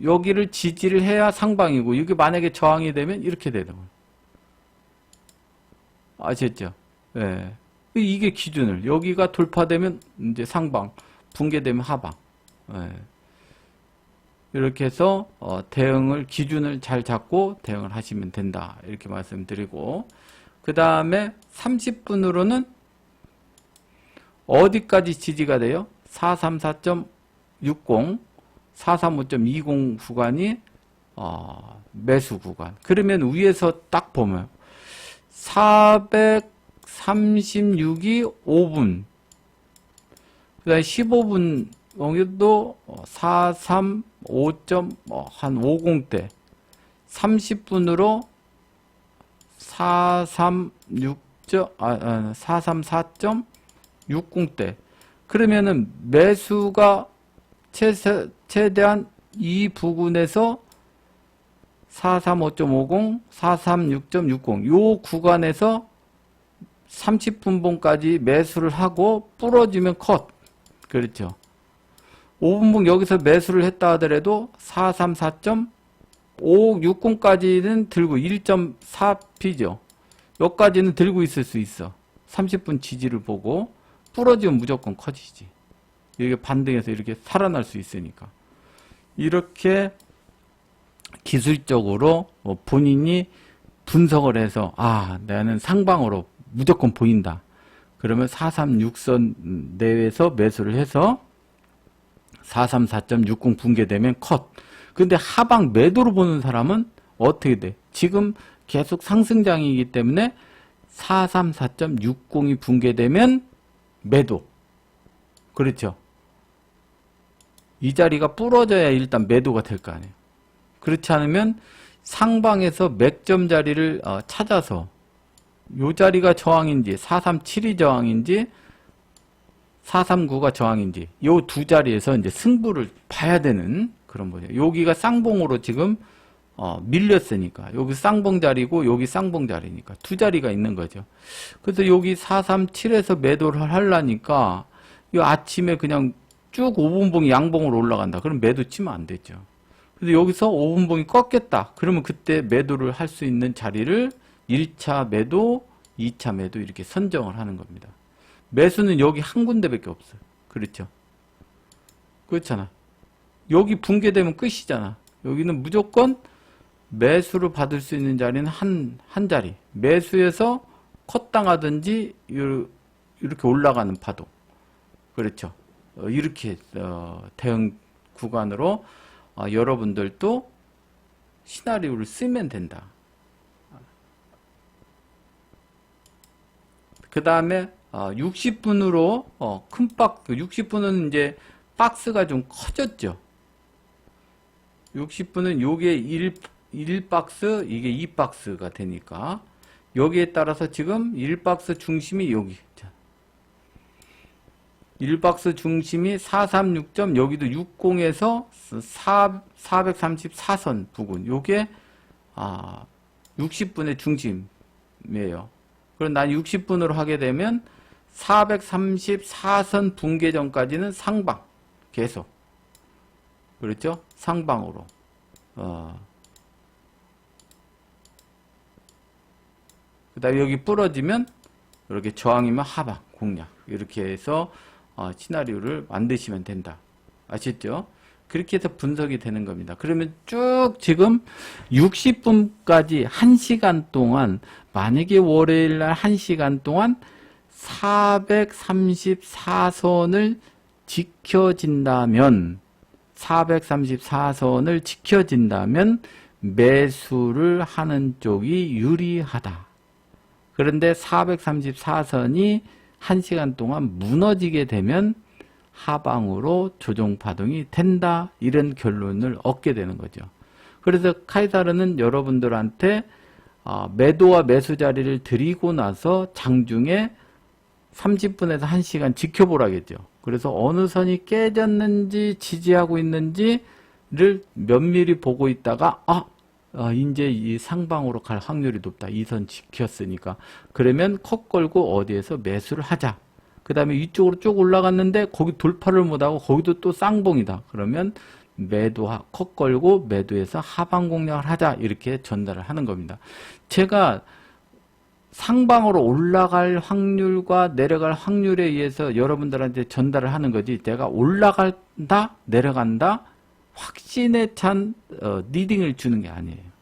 여기를 지지를 해야 상방이고 이게 만약에 저항이 되면 이렇게 되는 거예요. 아셨죠? 예. 이게 기준을 여기가 돌파되면 이제 상방 붕괴되면 하방. 예. 이렇게 해서 대응을 기준을 잘 잡고 대응을 하시면 된다. 이렇게 말씀드리고 그 다음에 30분으로는 어디까지 지지가 돼요? 434.60 435.20 구간이 매수 구간. 그러면 위에서 딱 보면 436이 5분 그 다음에 15분 여기도 435.50대 30분으로 434.60대 그러면은 매수가 최대한 이 부근에서 435.50, 436.60 요 구간에서 30분봉까지 매수를 하고 부러지면 컷. 그렇죠. 5분봉 여기서 매수를 했다 하더라도 434.560까지는 들고 1.4P죠. 여기까지는 들고 있을 수 있어. 30분 지지를 보고 부러지면 무조건 컷이지. 이게 반등해서 이렇게 살아날 수 있으니까. 이렇게 기술적으로 본인이 분석을 해서 나는 상방으로 무조건 보인다. 그러면 436선 내에서 매수를 해서 434.60 붕괴되면 컷. 근데 하방 매도로 보는 사람은 어떻게 돼? 지금 계속 상승장이기 때문에 434.60이 붕괴되면 매도. 그렇죠? 이 자리가 부러져야 일단 매도가 될 거 아니에요. 그렇지 않으면 상방에서 맥점 자리를 찾아서 요 자리가 저항인지 437이 저항인지 439가 저항인지 요 두 자리에서 이제 승부를 봐야 되는 그런 거죠. 여기가 쌍봉으로 지금 밀렸으니까 여기 쌍봉 자리고 여기 쌍봉 자리니까 두 자리가 있는 거죠. 그래서 여기 437에서 매도를 하려니까 이 아침에 그냥 쭉 5분봉이 양봉으로 올라간다. 그럼 매도 치면 안 되죠. 그래서 여기서 5분봉이 꺾였다. 그러면 그때 매도를 할 수 있는 자리를 1차 매도, 2차 매도 이렇게 선정을 하는 겁니다. 매수는 여기 한 군데밖에 없어요. 그렇죠? 그렇잖아. 여기 붕괴되면 끝이잖아. 여기는 무조건 매수를 받을 수 있는 자리는 한 자리. 매수해서 컷당하든지 이렇게 올라가는 파동. 그렇죠. 이렇게 대응 구간으로 여러분들도 시나리오를 쓰면 된다. 그 다음에 60분으로 큰 박스, 60분은 이제 박스가 좀 커졌죠. 60분은 요게 1박스, 이게 2박스가 되니까 여기에 따라서 지금 1박스 중심이 여기 1박스 중심이 436점, 여기도 60에서 434선 부근, 요게 60분의 중심이에요. 그럼 난 60분으로 하게 되면 434선 붕괴 전까지는 상방 계속, 그렇죠? 상방으로 그 다음에 여기 부러지면 이렇게 저항이면 하방 공략, 이렇게 해서 시나리오를 만드시면 된다. 아셨죠? 그렇게 해서 분석이 되는 겁니다. 그러면 쭉 지금 60분까지 1시간 동안, 만약에 월요일날 1시간 동안 434선을 지켜진다면, 434선을 지켜진다면 매수를 하는 쪽이 유리하다. 그런데 434선이 1시간 동안 무너지게 되면 하방으로 조정파동이 된다, 이런 결론을 얻게 되는 거죠. 그래서 카이사르는 여러분들한테 매도와 매수 자리를 드리고 나서 장중에 30분에서 1시간 지켜보라겠죠. 그래서 어느 선이 깨졌는지 지지하고 있는지를 면밀히 보고 있다가 이제 이 상방으로 갈 확률이 높다. 이 선 지켰으니까. 그러면 컷 걸고 어디에서 매수를 하자. 그 다음에 위쪽으로 쭉 올라갔는데 거기 돌파를 못하고 거기도 또 쌍봉이다. 그러면 컷 걸고 매도해서 하방 공략을 하자. 이렇게 전달을 하는 겁니다. 제가 상방으로 올라갈 확률과 내려갈 확률에 의해서 여러분들한테 전달을 하는 거지, 내가 올라간다 내려간다 확신에 찬 리딩을 주는 게 아니에요.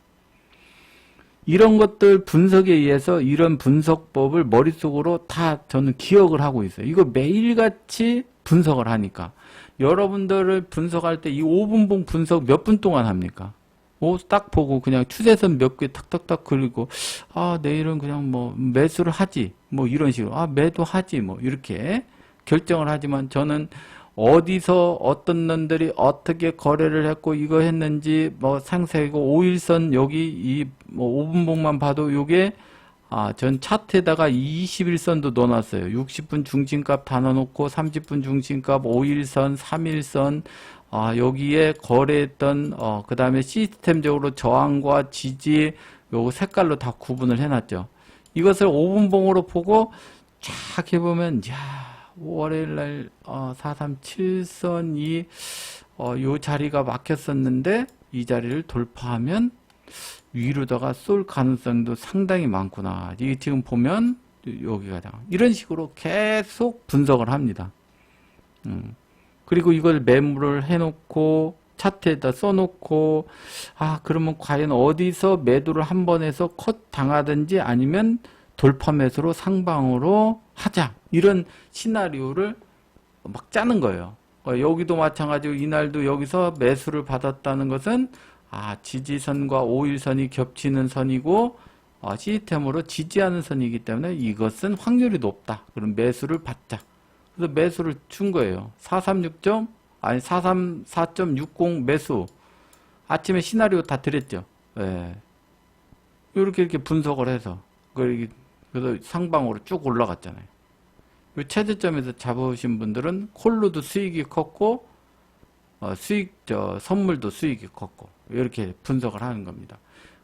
이런 것들 분석에 의해서 이런 분석법을 머릿속으로 다 저는 기억을 하고 있어요. 이거 매일같이 분석을 하니까. 여러분들을 분석할 때 이 5분봉 분석 몇 분 동안 합니까? 딱 보고 그냥 추세선 몇 개 탁탁탁 그리고 내일은 그냥 뭐 매수를 하지, 뭐 이런 식으로 매도하지, 뭐 이렇게 결정을 하지만, 저는 어디서 어떤 놈들이 어떻게 거래를 했고 이거 했는지 뭐 상세하고 5일선 여기 이 뭐 5분봉만 봐도 요게 전 차트에다가 21선도 넣어놨어요. 60분 중심값 다 넣어놓고 30분 중심값 5일선 3일선 여기에 거래했던 그 다음에 시스템적으로 저항과 지지 요거 색깔로 다 구분을 해놨죠. 이것을 5분봉으로 보고 쫙 해보면 월요일날 437선이 요 자리가 막혔었는데 이 자리를 돌파하면 위로다가 쏠 가능성도 상당히 많구나. 이게 지금 보면 여기가 이런 식으로 계속 분석을 합니다. 그리고 이걸 매물을 해놓고 차트에다 써놓고 그러면 과연 어디서 매도를 한 번 해서 컷 당하든지 아니면 돌파 매수로 상방으로 하자, 이런 시나리오를 막 짜는 거예요. 여기도 마찬가지로 이날도 여기서 매수를 받았다는 것은 지지선과 5일선이 겹치는 선이고 시스템으로 지지하는 선이기 때문에 이것은 확률이 높다. 그럼 매수를 받자. 그래서 매수를 준 거예요. 434.60 매수. 아침에 시나리오 다 드렸죠. 이렇게 분석을 해서 그래서 상방으로 쭉 올라갔잖아요. 최저점에서 잡으신 분들은 콜로도 수익이 컸고 선물도 수익이 컸고, 이렇게 분석을 하는 겁니다.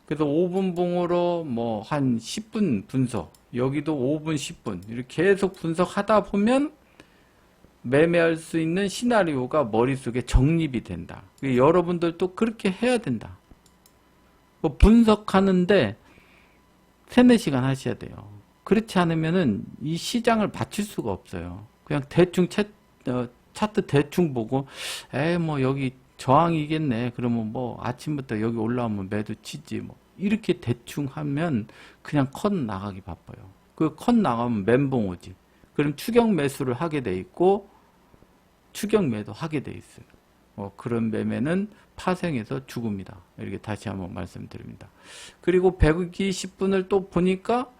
그래서 5분봉으로 뭐 한 10분 분석, 여기도 5분 10분 이렇게 계속 분석하다 보면 매매할 수 있는 시나리오가 머릿속에 정립이 된다. 여러분들도 그렇게 해야 된다. 분석하는데 3-4시간 하셔야 돼요. 그렇지 않으면은 이 시장을 맞출 수가 없어요. 그냥 대충 차트 대충 보고 뭐 여기 저항이겠네. 그러면 뭐 아침부터 여기 올라오면 매도 치지, 뭐 이렇게 대충 하면 그냥 컷 나가기 바빠요. 그 컷 나가면 멘붕 오지. 그럼 추격 매수를 하게 돼 있고 추격 매도 하게 돼 있어요. 그런 매매는 파생해서 죽음이다. 이렇게 다시 한번 말씀드립니다. 그리고 120분을 또 보니까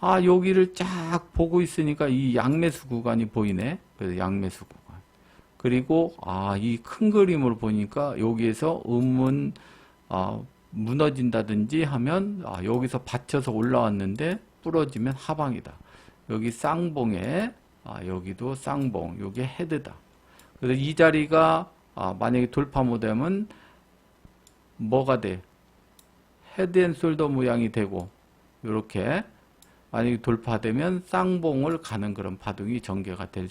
여기를 쫙 보고 있으니까 이 양매수 구간이 보이네. 그래서 양매수 구간. 그리고 이 큰 그림을 보니까 여기에서 음은 무너진다든지 하면 여기서 받쳐서 올라왔는데 부러지면 하방이다. 여기 쌍봉에 여기도 쌍봉, 여기 헤드다. 그래서 이 자리가 만약에 돌파 못하면 뭐가 돼? 헤드앤숄더 모양이 되고 이렇게 만약에 돌파되면 쌍봉을 가는 그런 파동이 전개가 될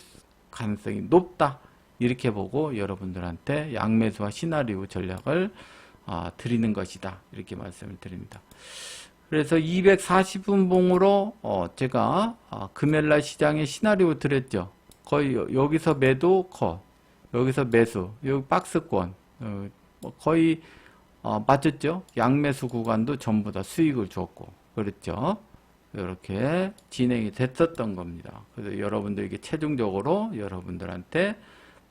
가능성이 높다. 이렇게 보고 여러분들한테 양매수와 시나리오 전략을 드리는 것이다. 이렇게 말씀을 드립니다. 그래서 240분 봉으로 제가 금요일날 시장에 시나리오 드렸죠. 거의 여기서 매도 컷, 여기서 매수, 여기 박스권 거의 맞았죠. 양매수 구간도 전부 다 수익을 줬고 그랬죠. 이렇게 진행이 됐었던 겁니다. 그래서 여러분들에게 최종적으로 여러분들한테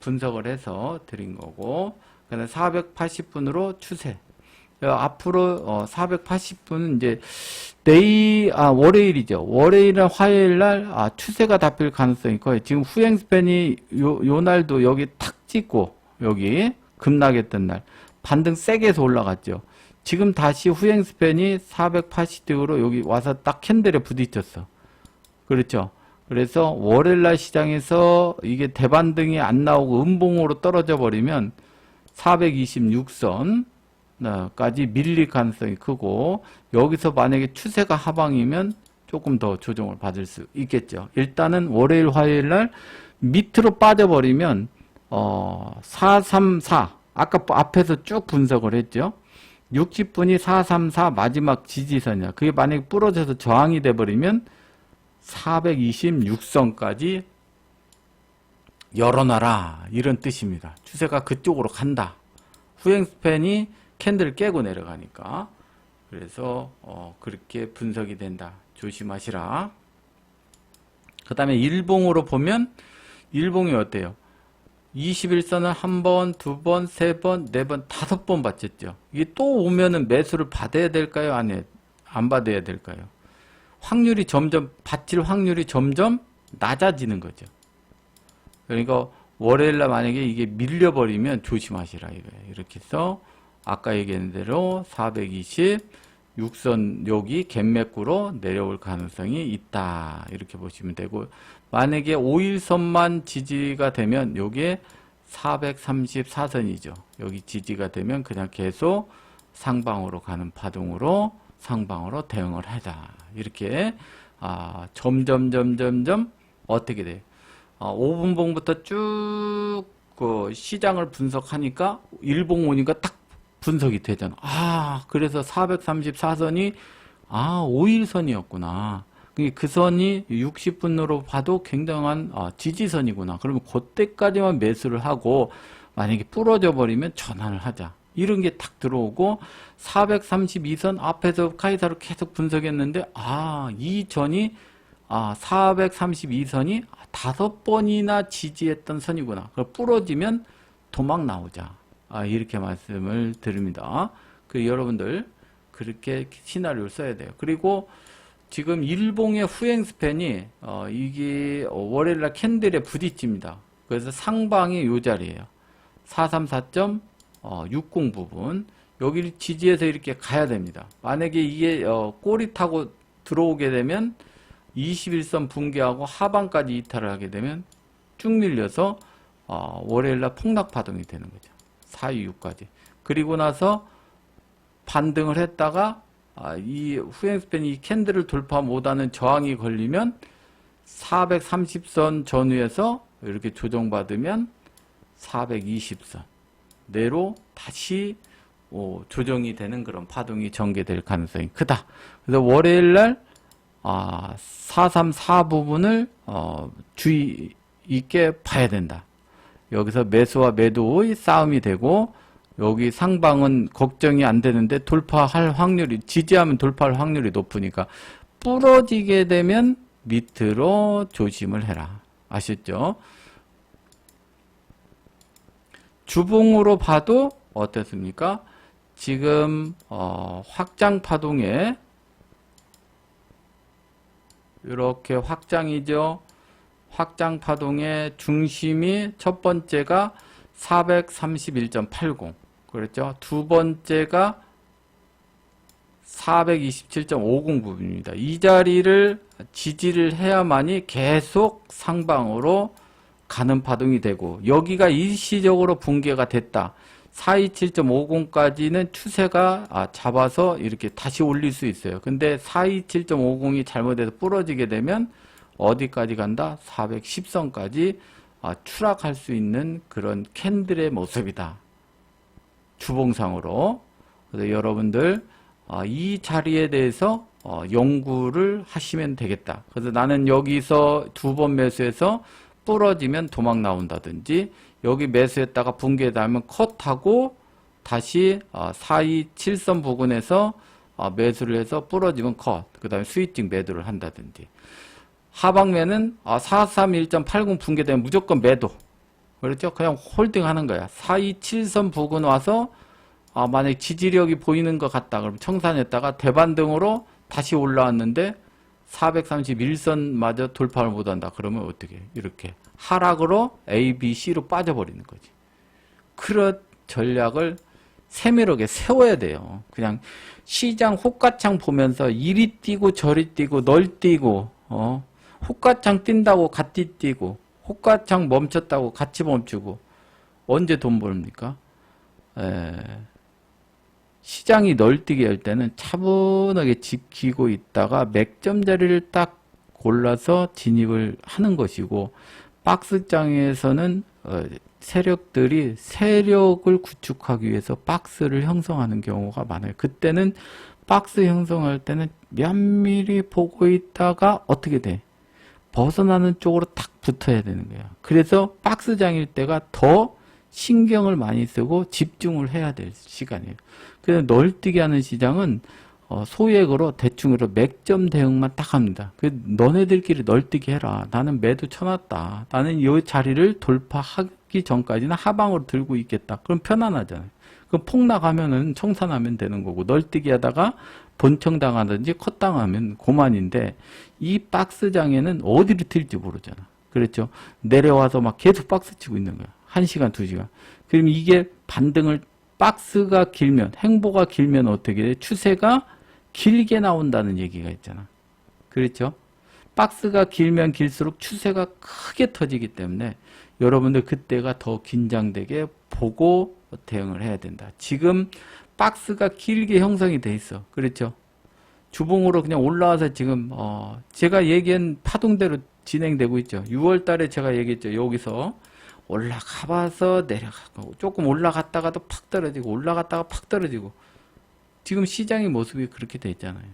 분석을 해서 드린 거고, 그다음에 480분으로 추세. 앞으로 480분은 이제 월요일이죠. 월요일이나 화요일날 추세가 잡힐 가능성이 커요. 지금 후행 스팬이 요 날도 여기 탁 찍고 여기 급락했던 날 반등 세게 해서 올라갔죠. 지금 다시 후행 스팬이 480도로 여기 와서 딱 캔들에 부딪혔어. 그렇죠. 그래서 월요일날 시장에서 이게 대반등이 안 나오고 음봉으로 떨어져 버리면 426선까지 밀릴 가능성이 크고, 여기서 만약에 추세가 하방이면 조금 더 조정을 받을 수 있겠죠. 일단은 월요일 화요일날 밑으로 빠져버리면 434 아까 앞에서 쭉 분석을 했죠. 60분이 434 마지막 지지선이야. 그게 만약에 부러져서 저항이 돼버리면 426선까지 열어놔라, 이런 뜻입니다. 추세가 그쪽으로 간다. 후행 스팬이 캔들을 깨고 내려가니까. 그래서 그렇게 분석이 된다. 조심하시라. 그 다음에 일봉으로 보면 일봉이 어때요? 21선을 한 번, 두 번, 세 번, 네 번, 다섯 번 받쳤죠. 이게 또 오면은 매수를 받아야 될까요? 안 받아야 될까요? 확률이 점점, 받칠 확률이 점점 낮아지는 거죠. 그러니까 월요일날 만약에 이게 밀려버리면 조심하시라 이거예요. 이렇게 해서 아까 얘기한 대로 426선 여기 갭매꾸로 내려올 가능성이 있다. 이렇게 보시면 되고, 만약에 5일선만 지지가 되면 요게 434선이죠. 여기 지지가 되면 그냥 계속 상방으로 가는 파동으로 상방으로 대응을 하자. 이렇게 점점 어떻게 돼요? 5분봉부터 쭉 시장을 분석하니까 일봉 오니까 딱 분석이 되잖아. 그래서 434선이 5일선이었구나. 그 선이 60분으로 봐도 굉장한 지지선이구나. 그러면 그때까지만 매수를 하고 만약에 부러져 버리면 전환을 하자. 이런 게 탁 들어오고, 432선 앞에서 카이사로 계속 분석했는데 이 전이 432선이 5번이나 지지했던 선이구나. 그걸 부러지면 도망 나오자. 이렇게 말씀을 드립니다. 여러분들 그렇게 시나리오를 써야 돼요. 그리고 지금 일봉의 후행 스팬이 이게 월요일날 캔들에 부딪힙니다. 그래서 상방이 이 자리예요. 434.60 부분. 여기를 지지해서 이렇게 가야 됩니다. 만약에 이게 꼬리 타고 들어오게 되면 21선 붕괴하고 하방까지 이탈을 하게 되면 쭉 밀려서 월요일날 폭락 파동이 되는 거죠. 426까지. 그리고 나서 반등을 했다가 이 후행 스팬이 이 캔들을 돌파 못하는 저항이 걸리면 430선 전후에서 이렇게 조정받으면 420선 내로 다시 조정이 되는 그런 파동이 전개될 가능성이 크다. 그래서 월요일날 434 부분을 주의 있게 봐야 된다. 여기서 매수와 매도의 싸움이 되고, 여기 상방은 걱정이 안 되는데 돌파할 확률이, 지지하면 돌파할 확률이 높으니까 부러지게 되면 밑으로 조심을 해라. 아셨죠? 주봉으로 봐도 어떻습니까? 지금 확장 파동에 이렇게 확장이죠. 확장 파동의 중심이 첫 번째가 431.80 그랬죠. 두 번째가 427.50 부분입니다. 이 자리를 지지를 해야만이 계속 상방으로 가는 파동이 되고, 여기가 일시적으로 붕괴가 됐다. 427.50까지는 추세가 잡아서 이렇게 다시 올릴 수 있어요. 근데 427.50이 잘못해서 부러지게 되면 어디까지 간다? 410선까지 추락할 수 있는 그런 캔들의 모습이다. 주봉상으로. 그래서 여러분들 이 자리에 대해서 연구를 하시면 되겠다. 그래서 나는 여기서 두 번 매수해서 부러지면 도망 나온다든지, 여기 매수했다가 붕괴되면 컷하고 다시 427선 부근에서 매수를 해서 부러지면 컷, 그 다음에 스위칭 매도를 한다든지, 하방매는 431.80 붕괴되면 무조건 매도. 그렇죠? 그냥 홀딩 하는 거야. 427선 부근 와서 만약에 지지력이 보이는 것 같다 그러면 청산했다가 대반등으로 다시 올라왔는데 431선마저 돌파를 못한다 그러면 어떻게 해? 이렇게 하락으로 A, B, C로 빠져버리는 거지. 그런 전략을 세밀하게 세워야 돼요. 그냥 시장 호가창 보면서 이리 뛰고 저리 뛰고 널 뛰고 호가창 뛴다고 같이 뛰고 호가창 멈췄다고 같이 멈추고 언제 돈 벌입니까? 시장이 널뛰게 할 때는 차분하게 지키고 있다가 맥점 자리를 딱 골라서 진입을 하는 것이고, 박스장에서는 세력들이 세력을 구축하기 위해서 박스를 형성하는 경우가 많아요. 그때는 박스 형성할 때는 면밀히 보고 있다가 어떻게 돼? 벗어나는 쪽으로 딱 붙어야 되는 거야. 그래서 박스장일 때가 더 신경을 많이 쓰고 집중을 해야 될 시간이에요. 그래서 널뛰게 하는 시장은 소액으로 대충으로 맥점 대응만 딱 합니다. 너네들끼리 널뛰게 해라. 나는 매도 쳐놨다. 나는 이 자리를 돌파하기 전까지는 하방으로 들고 있겠다. 그럼 편안하잖아요. 그럼 폭락하면은 청산하면 되는 거고, 널뛰기 하다가 본청당하든지 컷당하면 고만인데, 이 박스장에는 어디로 튈지 모르잖아. 그렇죠? 내려와서 막 계속 박스 치고 있는 거야. 1시간, 2시간. 그럼 이게 반등을, 박스가 길면, 행보가 길면 어떻게 돼? 추세가 길게 나온다는 얘기가 있잖아. 그렇죠? 박스가 길면 길수록 추세가 크게 터지기 때문에 여러분들 그때가 더 긴장되게 보고 대응을 해야 된다. 지금 박스가 길게 형성이 돼 있어. 그렇죠? 주봉으로 그냥 올라와서 지금 제가 얘기한 파동대로 진행되고 있죠. 6월 달에 제가 얘기했죠. 여기서 올라가 봐서 내려가고, 조금 올라갔다가도 팍 떨어지고, 올라갔다가 팍 떨어지고, 지금 시장의 모습이 그렇게 돼 있잖아요.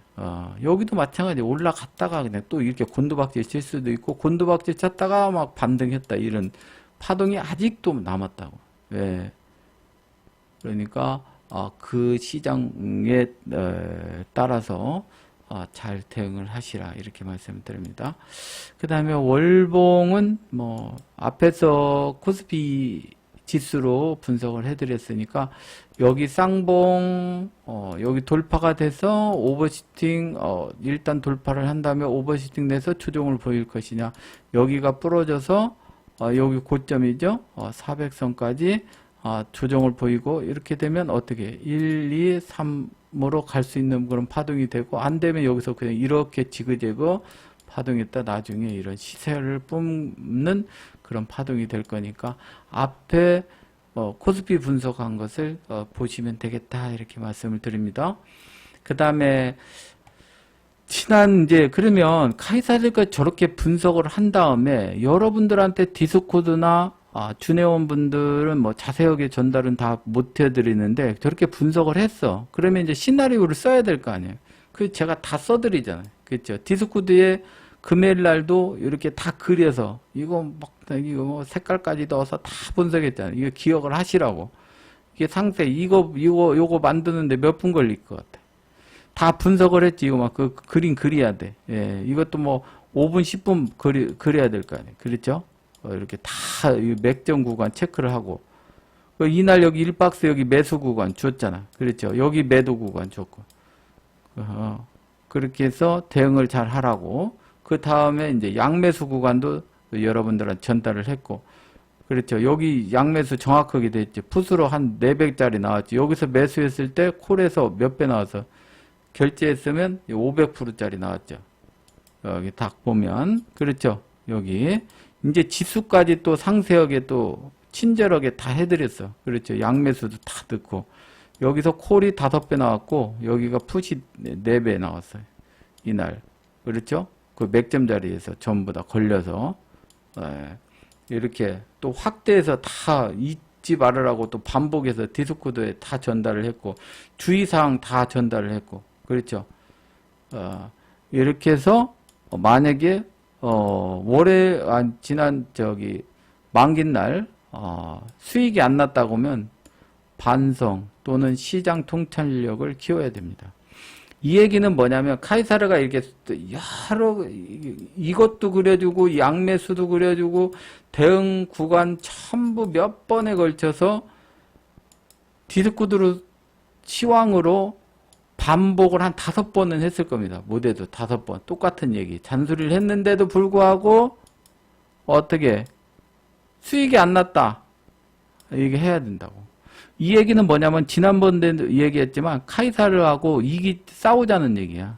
여기도 마찬가지. 올라갔다가 그냥 또 이렇게 곤두박질 칠 수도 있고, 곤두박질 쳤다가 막 반등했다, 이런 파동이 아직도 남았다고. 예. 그러니까 그 시장에 따라서 잘 대응을 하시라, 이렇게 말씀드립니다. 그 다음에 월봉은 뭐 앞에서 코스피 지수로 분석을 해드렸으니까, 여기 쌍봉 여기 돌파가 돼서 오버슈팅 일단 돌파를 한 다음에 오버슈팅 돼서 조정을 보일 것이냐, 여기가 부러져서 여기 고점이죠. 400선까지 조정을 보이고, 이렇게 되면 어떻게 1, 2, 3으로 갈 수 있는 그런 파동이 되고, 안 되면 여기서 그냥 이렇게 지그재그 파동했다 나중에 이런 시세를 뿜는 그런 파동이 될 거니까, 앞에 코스피 분석한 것을 보시면 되겠다, 이렇게 말씀을 드립니다. 그 다음에 그러면 카이사르가 저렇게 분석을 한 다음에 여러분들한테 디스코드나 준회원 분들은 뭐 자세하게 전달은 다 못 해드리는데, 저렇게 분석을 했어. 그러면 이제 시나리오를 써야 될 거 아니에요. 그 제가 다 써드리잖아요. 그렇죠? 디스코드에 금요일 날도 이렇게 다 그려서 이거 뭐 색깔까지 넣어서 다 분석했잖아요. 이거 기억을 하시라고. 이게 상세 요거 만드는데 몇 분 걸릴 것 같아. 다 분석을 했지. 이거 막 그 그림 그려야 돼. 예, 이것도 뭐 5분 10분 그려야 될 거 아니에요. 그렇죠? 이렇게 다 맥점 구간 체크를 하고, 이날 여기 1박스 여기 매수 구간 줬잖아. 그렇죠? 여기 매도 구간 줬고, 그렇게 해서 대응을 잘 하라고. 그 다음에 이제 양매수 구간도 여러분들한테 전달을 했고, 그렇죠. 여기 양매수 정확하게 됐죠. 풋으로 한 400짜리 나왔죠. 여기서 매수했을 때 콜에서 몇 배 나와서 결제했으면 500%짜리 나왔죠. 여기 딱 보면, 그렇죠. 여기 이제 지수까지 또 상세하게 또 친절하게 다 해드렸어. 그렇죠. 양매수도 다 넣고, 여기서 콜이 5배 나왔고, 여기가 풋이 4배 나왔어요. 이날. 그렇죠. 그 맥점자리에서 전부 다 걸려서, 예. 이렇게 또 확대해서 다 잊지 말으라고 또 반복해서 디스코드에 다 전달을 했고, 주의사항 다 전달을 했고, 그렇죠. 이렇게 해서 만약에 지난 만기날 수익이 안 났다고 하면 반성 또는 시장 통찰력을 키워야 됩니다. 이 얘기는 뭐냐면 카이사르가 이렇게 여러 이것도 그려주고 양매수도 그려주고 대응 구간 전부 몇 번에 걸쳐서 디스코드로 시황으로 반복을 한 5번은 했을 겁니다. 무대도 5번 똑같은 얘기 잔소리를 했는데도 불구하고 어떻게 수익이 안 났다 이게 해야 된다고. 이 얘기는 뭐냐면 지난번에도 얘기했지만 카이사르하고 싸우자는 얘기야.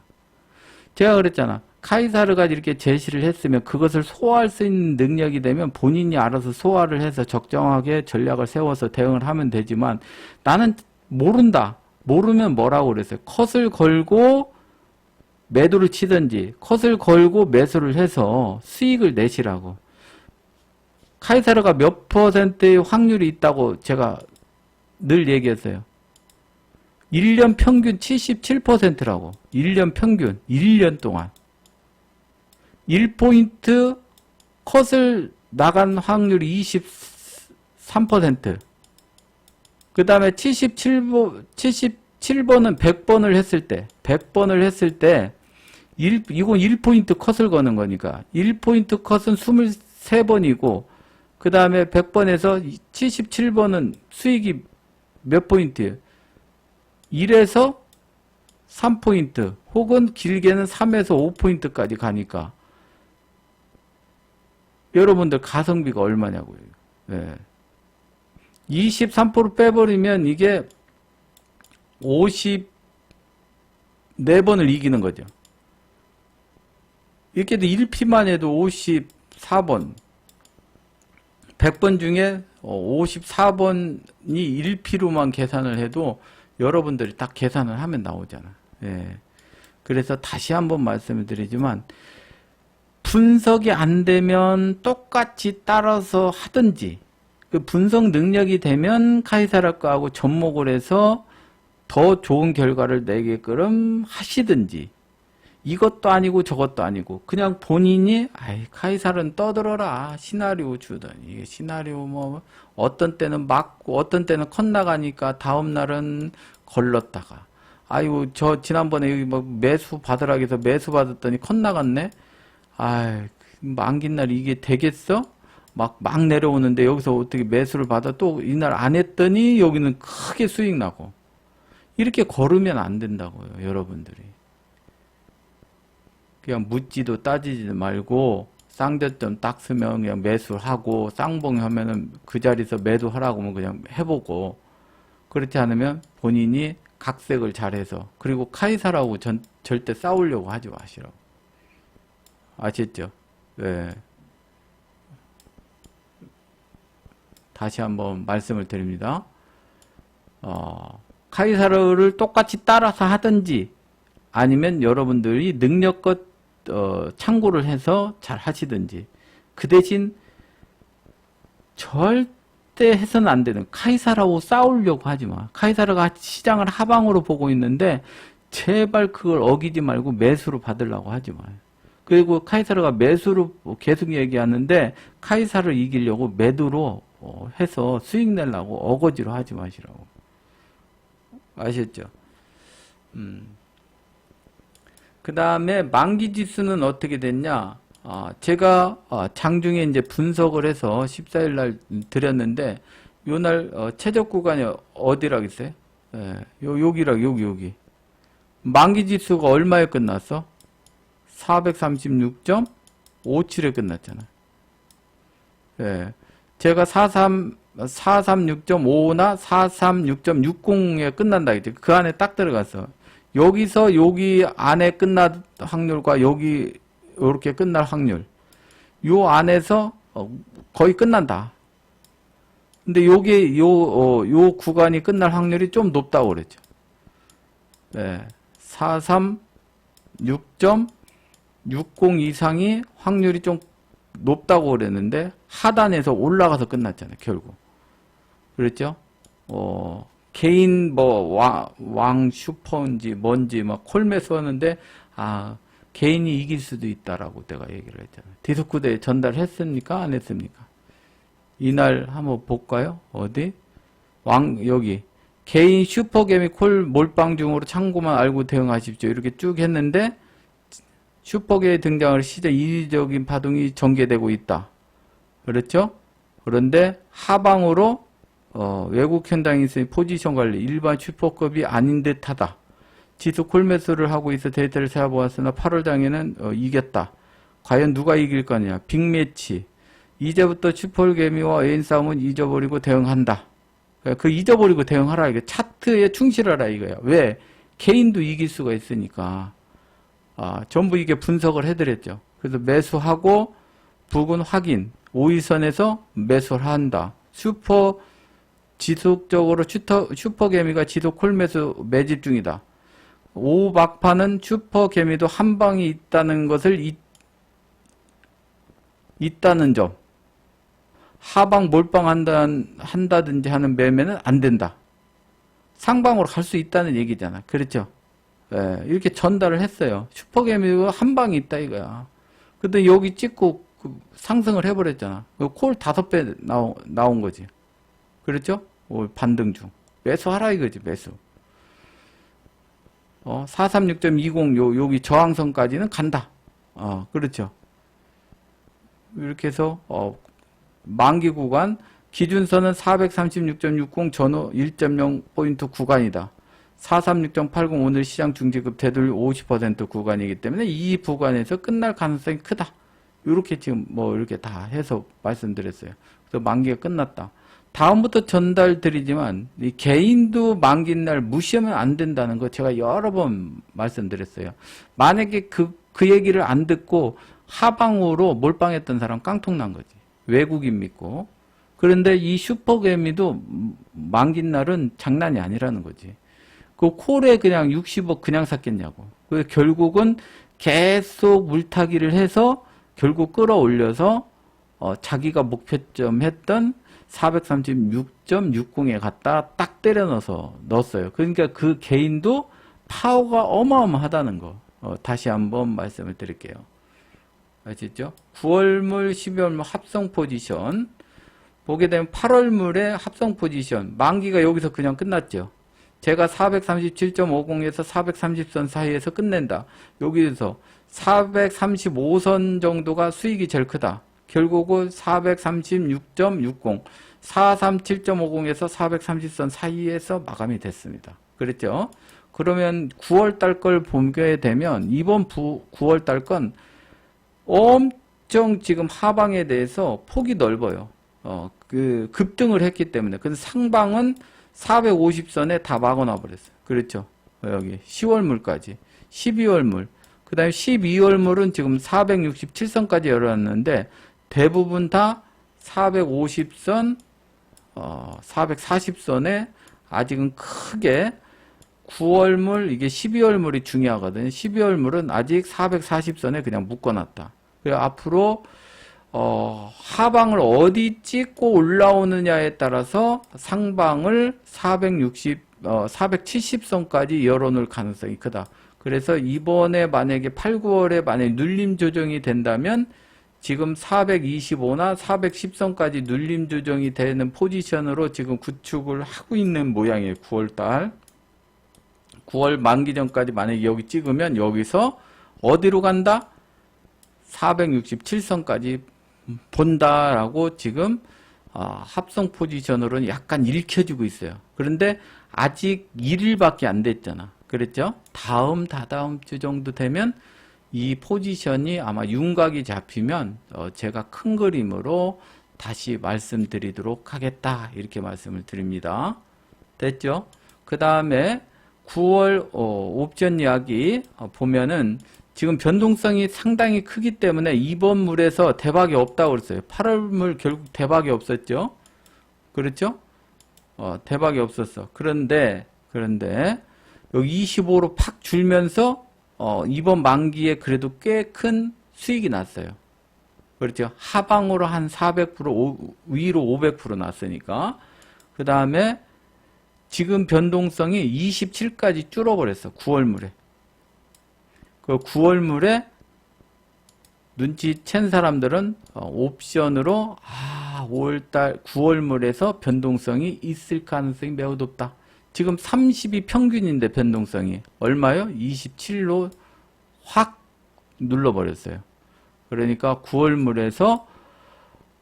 제가 그랬잖아. 카이사르가 이렇게 제시를 했으면 그것을 소화할 수 있는 능력이 되면 본인이 알아서 소화를 해서 적정하게 전략을 세워서 대응을 하면 되지만 나는 모른다. 모르면 뭐라고 그랬어요? 컷을 걸고 매도를 치든지 컷을 걸고 매수를 해서 수익을 내시라고. 카이사르가 몇 %의 확률이 있다고 제가 늘 얘기했어요. 1년 평균 77%라고. 1년 평균. 1년 동안. 1포인트 컷을 나간 확률이 23%. 그 다음에 77번은 100번을 했을 때, 100번을 했을 때, 이건 1포인트 컷을 거는 거니까, 1포인트 컷은 23번이고, 그 다음에 100번에서 77번은 수익이 몇 포인트예요? 1에서 3포인트, 혹은 길게는 3에서 5포인트까지 가니까, 여러분들 가성비가 얼마냐고요. 네. 23% 빼버리면 이게 54번을 이기는 거죠. 이렇게도 1피만 해도 54번. 100번 중에 54번이 1피로만 계산을 해도 여러분들이 딱 계산을 하면 나오잖아. 예. 그래서 다시 한번 말씀을 드리지만 분석이 안 되면 똑같이 따라서 하든지 그 분석 능력이 되면 카이사르 거하고 접목을 해서 더 좋은 결과를 내게끔 하시든지 이것도 아니고 저것도 아니고 그냥 본인이 카이사르는 떠들어라 시나리오 주더니 이게 시나리오 뭐 어떤 때는 맞고 어떤 때는 컷 나가니까 다음 날은 걸렀다가 아이고 저 지난번에 여기 뭐 매수 받으라고 해서 매수 받았더니 컷 나갔네. 만기날 이게 되겠어? 막 내려오는데 여기서 어떻게 매수를 받아 또 이날 안 했더니 여기는 크게 수익 나고 이렇게 걸으면 안 된다고요. 여러분들이 그냥 묻지도 따지지 말고 쌍저점 딱 쓰면 그냥 매수하고 쌍봉 하면은 그 자리에서 매도하라고 하면 그냥 해보고 그렇지 않으면 본인이 각색을 잘해서 그리고 카이사르하고 절대 싸우려고 하지 마시라고. 아셨죠? 네. 다시 한번 말씀을 드립니다. 카이사르를 똑같이 따라서 하든지 아니면 여러분들이 능력껏 참고를 해서 잘 하시든지 그 대신 절대 해서는 안 되는 카이사르하고 싸우려고 하지 마. 카이사르가 시장을 하방으로 보고 있는데 제발 그걸 어기지 말고 매수로 받으려고 하지 마요. 그리고 카이사르가 매수로 계속 얘기하는데 카이사르를 이기려고 매도로 해서 수익 내려고 어거지로 하지 마시라고. 아셨죠? 그 다음에 만기 지수는 어떻게 됐냐? 제가 장중에 이제 분석을 해서 14일 날 드렸는데 요날 최저 구간이 어디라고 했어요? 예, 여기. 만기 지수가 얼마에 끝났어? 436.57에 끝났잖아. 예. 제가 436.5나 436.60에 끝난다 했지. 그 안에 딱 들어갔어. 여기서 여기 안에 끝날 확률과 여기 이렇게 끝날 확률. 요 안에서 거의 끝난다. 근데 요게 요 구간이 끝날 확률이 좀 높다고 그랬죠. 네. 436.60 이상이 확률이 좀 높다고 그랬는데 하단에서 올라가서 끝났잖아요, 결국. 그랬죠? 개인 왕 슈퍼인지 뭔지 막 콜매수 하는데 개인이 이길 수도 있다라고 내가 얘기를 했잖아요. 디스코드에 전달했습니까? 안 했습니까? 이날 한번 볼까요? 어디? 여기. 개인 슈퍼개미 콜 몰빵 중으로 참고만 알고 대응하십시오. 이렇게 쭉 했는데, 슈퍼개의 등장을 시작 이리적인 파동이 전개되고 있다. 그렇죠? 그런데 하방으로, 외국 현장에 있으니 포지션 관리, 일반 슈퍼급이 아닌 듯 하다. 지수 콜매수를 하고 있어 데이터를 세어보았으나 8월 장에는 이겼다. 과연 누가 이길 거냐? 빅매치. 이제부터 슈퍼개미와 애인 싸움은 잊어버리고 대응한다. 그 잊어버리고 대응하라. 이게 차트에 충실하라 이거야. 왜? 개인도 이길 수가 있으니까. 전부 이게 분석을 해드렸죠. 그래서 매수하고 부근 확인. 5일선에서 매수를 한다. 지속적으로 슈퍼개미가 지속 콜매수 매집 중이다. 5 막판은 슈퍼개미도 한 방이 있다는 것을 있다는 점. 하방 몰빵한다든지 하는 매매는 안 된다. 상방으로 갈 수 있다는 얘기잖아. 그렇죠? 예, 이렇게 전달을 했어요. 슈퍼개미가 한 방이 있다 이거야. 근데 여기 찍고 상승을 해버렸잖아. 콜 5배 나온 거지. 그렇죠? 반등 중. 매수하라 이거지, 매수. 436.20 여기 저항선까지는 간다. 그렇죠. 이렇게 해서 만기 구간 기준선은 436.60 전후 1.0포인트 구간이다. 436.80 오늘 시장 중지급 되돌 50% 구간이기 때문에 이 구간에서 끝날 가능성이 크다. 이렇게 지금 이렇게 다 해서 말씀드렸어요. 그래서 만기가 끝났다. 다음부터 전달 드리지만 이 개인도 만기날 무시하면 안 된다는 거 제가 여러 번 말씀드렸어요. 만약에 그 얘기를 안 듣고 하방으로 몰빵했던 사람 깡통 난 거지. 외국인 믿고. 그런데 이 슈퍼개미도 만기날은 장난이 아니라는 거지. 그 콜에 그냥 60억 그냥 샀겠냐고. 그래서 결국은 계속 물타기를 해서 결국 끌어올려서 자기가 목표점 했던 436.60에 갖다 딱 때려 넣었어요. 그러니까 그 개인도 파워가 어마어마하다는 거. 다시 한번 말씀을 드릴게요. 아시죠? 9월물, 12월물 합성 포지션. 보게 되면 8월물의 합성 포지션. 만기가 여기서 그냥 끝났죠. 제가 437.50에서 430선 사이에서 끝낸다. 여기서 435선 정도가 수익이 제일 크다. 결국은 436.60, 437.50에서 430선 사이에서 마감이 됐습니다. 그랬죠? 그러면 9월달 걸 보게 되면 이번 9월달 건 엄청 지금 하방에 대해서 폭이 넓어요. 급등을 했기 때문에. 근데 상방은 450선에 다 막아놔 버렸어요. 그렇죠? 여기 10월물까지. 12월물. 그 다음에 12월물은 지금 467선까지 열어놨는데 대부분 다 450선, 440선에 아직은 크게 9월물, 이게 12월물이 중요하거든요. 12월물은 아직 440선에 그냥 묶어놨다. 그래서 앞으로 하방을 어디 찍고 올라오느냐에 따라서 상방을 470선까지 열어놓을 가능성이 크다. 그래서 이번에 만약에 8, 9월에 만약에 눌림 조정이 된다면 지금 425나 410선까지 눌림 조정이 되는 포지션으로 지금 구축을 하고 있는 모양이에요. 9월달. 9월 만기 전까지 만약에 여기 찍으면 여기서 어디로 간다? 467선까지 본다라고 지금 합성 포지션으로는 약간 읽혀지고 있어요. 그런데 아직 1일밖에 안 됐잖아. 그랬죠? 다다음 주 정도 되면 이 포지션이 아마 윤곽이 잡히면 제가 큰 그림으로 다시 말씀드리도록 하겠다. 이렇게 말씀을 드립니다. 됐죠? 그 다음에 9월 옵션 이야기 보면은 지금 변동성이 상당히 크기 때문에 이번 물에서 대박이 없다고 그랬어요. 8월 물 결국 대박이 없었죠. 그렇죠? 대박이 없었어. 그런데 여기 25로 팍 줄면서 이번 만기에 그래도 꽤 큰 수익이 났어요. 그렇죠? 하방으로 한 400%, 위로 500% 났으니까. 그 다음에 지금 변동성이 27까지 줄어버렸어. 9월 물에. 그 9월 물에 눈치챈 사람들은 옵션으로 5월달 9월 물에서 변동성이 있을 가능성이 매우 높다. 지금 30이 평균인데 변동성이 얼마요? 27로 확 눌러버렸어요. 그러니까 9월 물에서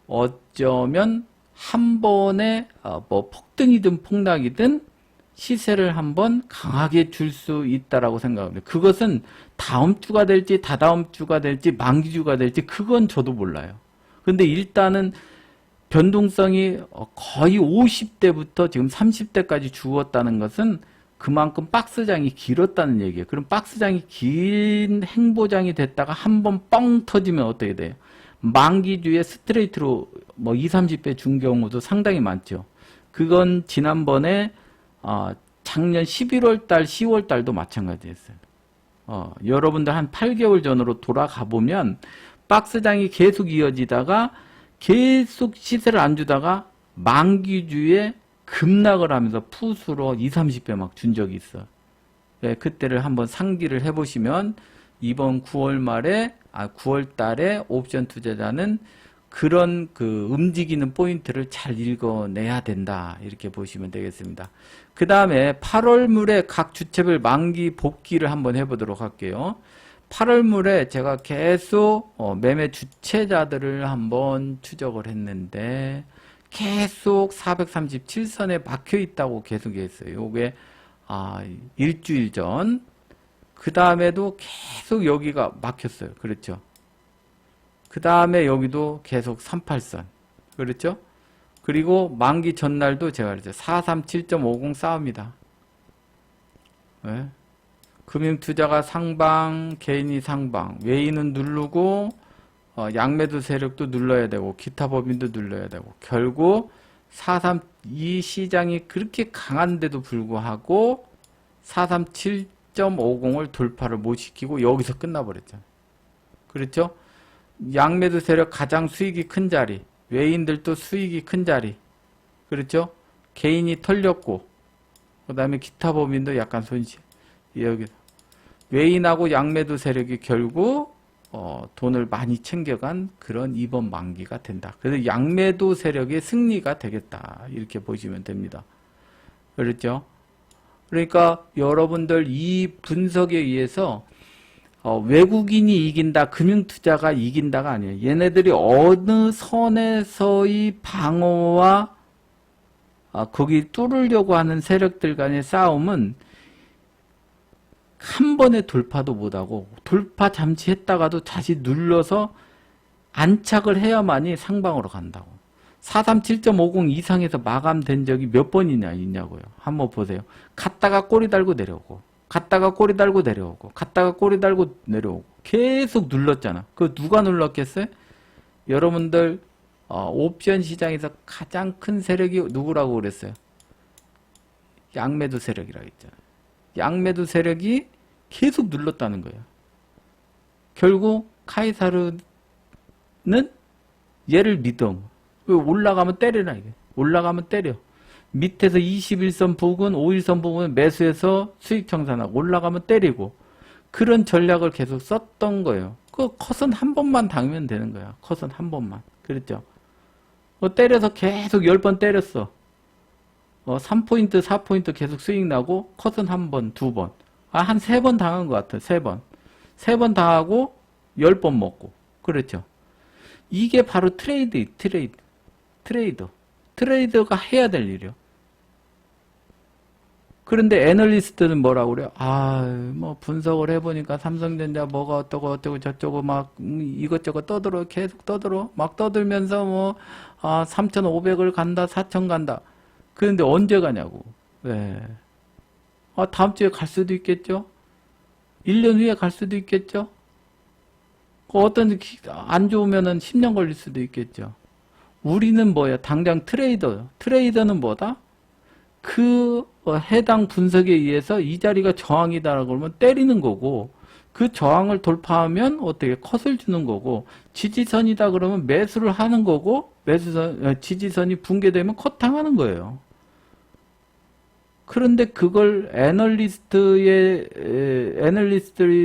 어쩌면 한 번에 뭐 폭등이든 폭락이든 시세를 한번 강하게 줄 수 있다라고 생각합니다. 그것은 다음 주가 될지 다다음 주가 될지 만기주가 될지 그건 저도 몰라요. 근데 일단은 변동성이 거의 50대부터 지금 30대까지 죽었다는 것은 그만큼 박스장이 길었다는 얘기예요. 그럼 박스장이 긴 행보장이 됐다가 한번 뻥 터지면 어떻게 돼요? 만기주에 스트레이트로 뭐 20, 30배 준 경우도 상당히 많죠. 그건 지난번에 작년 11월 달, 10월 달도 마찬가지였어요. 여러분들 한 8개월 전으로 돌아가 보면 박스장이 계속 이어지다가 계속 시세를 안 주다가 만기주에 급락을 하면서 푸스로 20, 30배 막 준 적이 있어. 네, 그때를 한번 상기를 해보시면 이번 9월 말에 9월 달에 옵션 투자자는 그런 그 움직이는 포인트를 잘 읽어내야 된다. 이렇게 보시면 되겠습니다. 그 다음에 8월 물에 각 주체별 만기 복귀를 한번 해보도록 할게요. 8월 물에 제가 계속 매매 주체자들을 한번 추적을 했는데 계속 437선에 박혀 있다고 계속 했어요. 요게 일주일 전. 그 다음에도 계속 여기가 막혔어요. 그렇죠? 그 다음에 여기도 계속 38선. 그렇죠? 그리고 만기 전날도 제가 그랬죠. 437.50 싸웁니다. 네? 금융투자가 상방, 개인이 상방, 외인은 누르고 양매도 세력도 눌러야 되고 기타 법인도 눌러야 되고 결국 이 시장이 그렇게 강한데도 불구하고 437.50을 돌파를 못 시키고 여기서 끝나버렸잖아요. 그렇죠? 양매도 세력 가장 수익이 큰 자리, 외인들도 수익이 큰 자리, 그렇죠? 개인이 털렸고 그 다음에 기타 법인도 약간 손실. 여기서 외인하고 양매도 세력이 결국 돈을 많이 챙겨간 그런 이번 만기가 된다. 그래서 양매도 세력의 승리가 되겠다. 이렇게 보시면 됩니다. 그렇죠? 그러니까 여러분들 이 분석에 의해서 외국인이 이긴다, 금융투자가 이긴다가 아니에요. 얘네들이 어느 선에서의 방어와 거기 뚫으려고 하는 세력들 간의 싸움은 한 번에 돌파도 못하고 돌파 잠시 했다가도 다시 눌러서 안착을 해야만이 상방으로 간다고. 437.50 이상에서 마감된 적이 몇 번이나 있냐고요. 한번 보세요. 갔다가 꼬리 달고 내려오고 갔다가 꼬리 달고 내려오고 갔다가 꼬리 달고 내려오고 계속 눌렀잖아. 그거 누가 눌렀겠어요? 여러분들 옵션 시장에서 가장 큰 세력이 누구라고 그랬어요? 양매도 세력이라고 했잖아요. 양매도 세력이 계속 눌렀다는 거예요. 결국 카이사르는 얘를 믿어. 올라가면 때리라 이게. 올라가면 때려. 밑에서 21선 부근, 5일선 부근 매수해서 수익 청산하고 올라가면 때리고 그런 전략을 계속 썼던 거예요. 그 컷은 한 번만 당하면 되는 거야. 컷은 한 번만. 그랬죠? 때려서 계속 10번 때렸어. 3포인트, 4포인트 계속 수익 나고 컷은 한 번, 두 번. 한 3번 당한 것 같아. 3번. 3번 당하고 10번 먹고. 그렇죠. 이게 바로 트레이더가 해야 될 일이요. 그런데 애널리스트는 뭐라고 그래요? 뭐 분석을 해보니까 삼성전자 뭐가 어쩌고 저쩌고 막 이것저것 떠들어, 계속 떠들어. 막 떠들면서 뭐 3,500을 간다, 4,000 간다. 그런데 언제 가냐고. 네. 다음 주에 갈 수도 있겠죠? 1년 후에 갈 수도 있겠죠? 어떤 안 좋으면은 10년 걸릴 수도 있겠죠. 우리는 뭐야? 당장 트레이더. 트레이더는 뭐다? 그 해당 분석에 의해서 이 자리가 저항이다라고 그러면 때리는 거고, 그 저항을 돌파하면 어떻게 컷을 주는 거고, 지지선이다 그러면 매수를 하는 거고, 지지선이 붕괴되면 컷 당하는 거예요. 그런데 그걸 애널리스트들이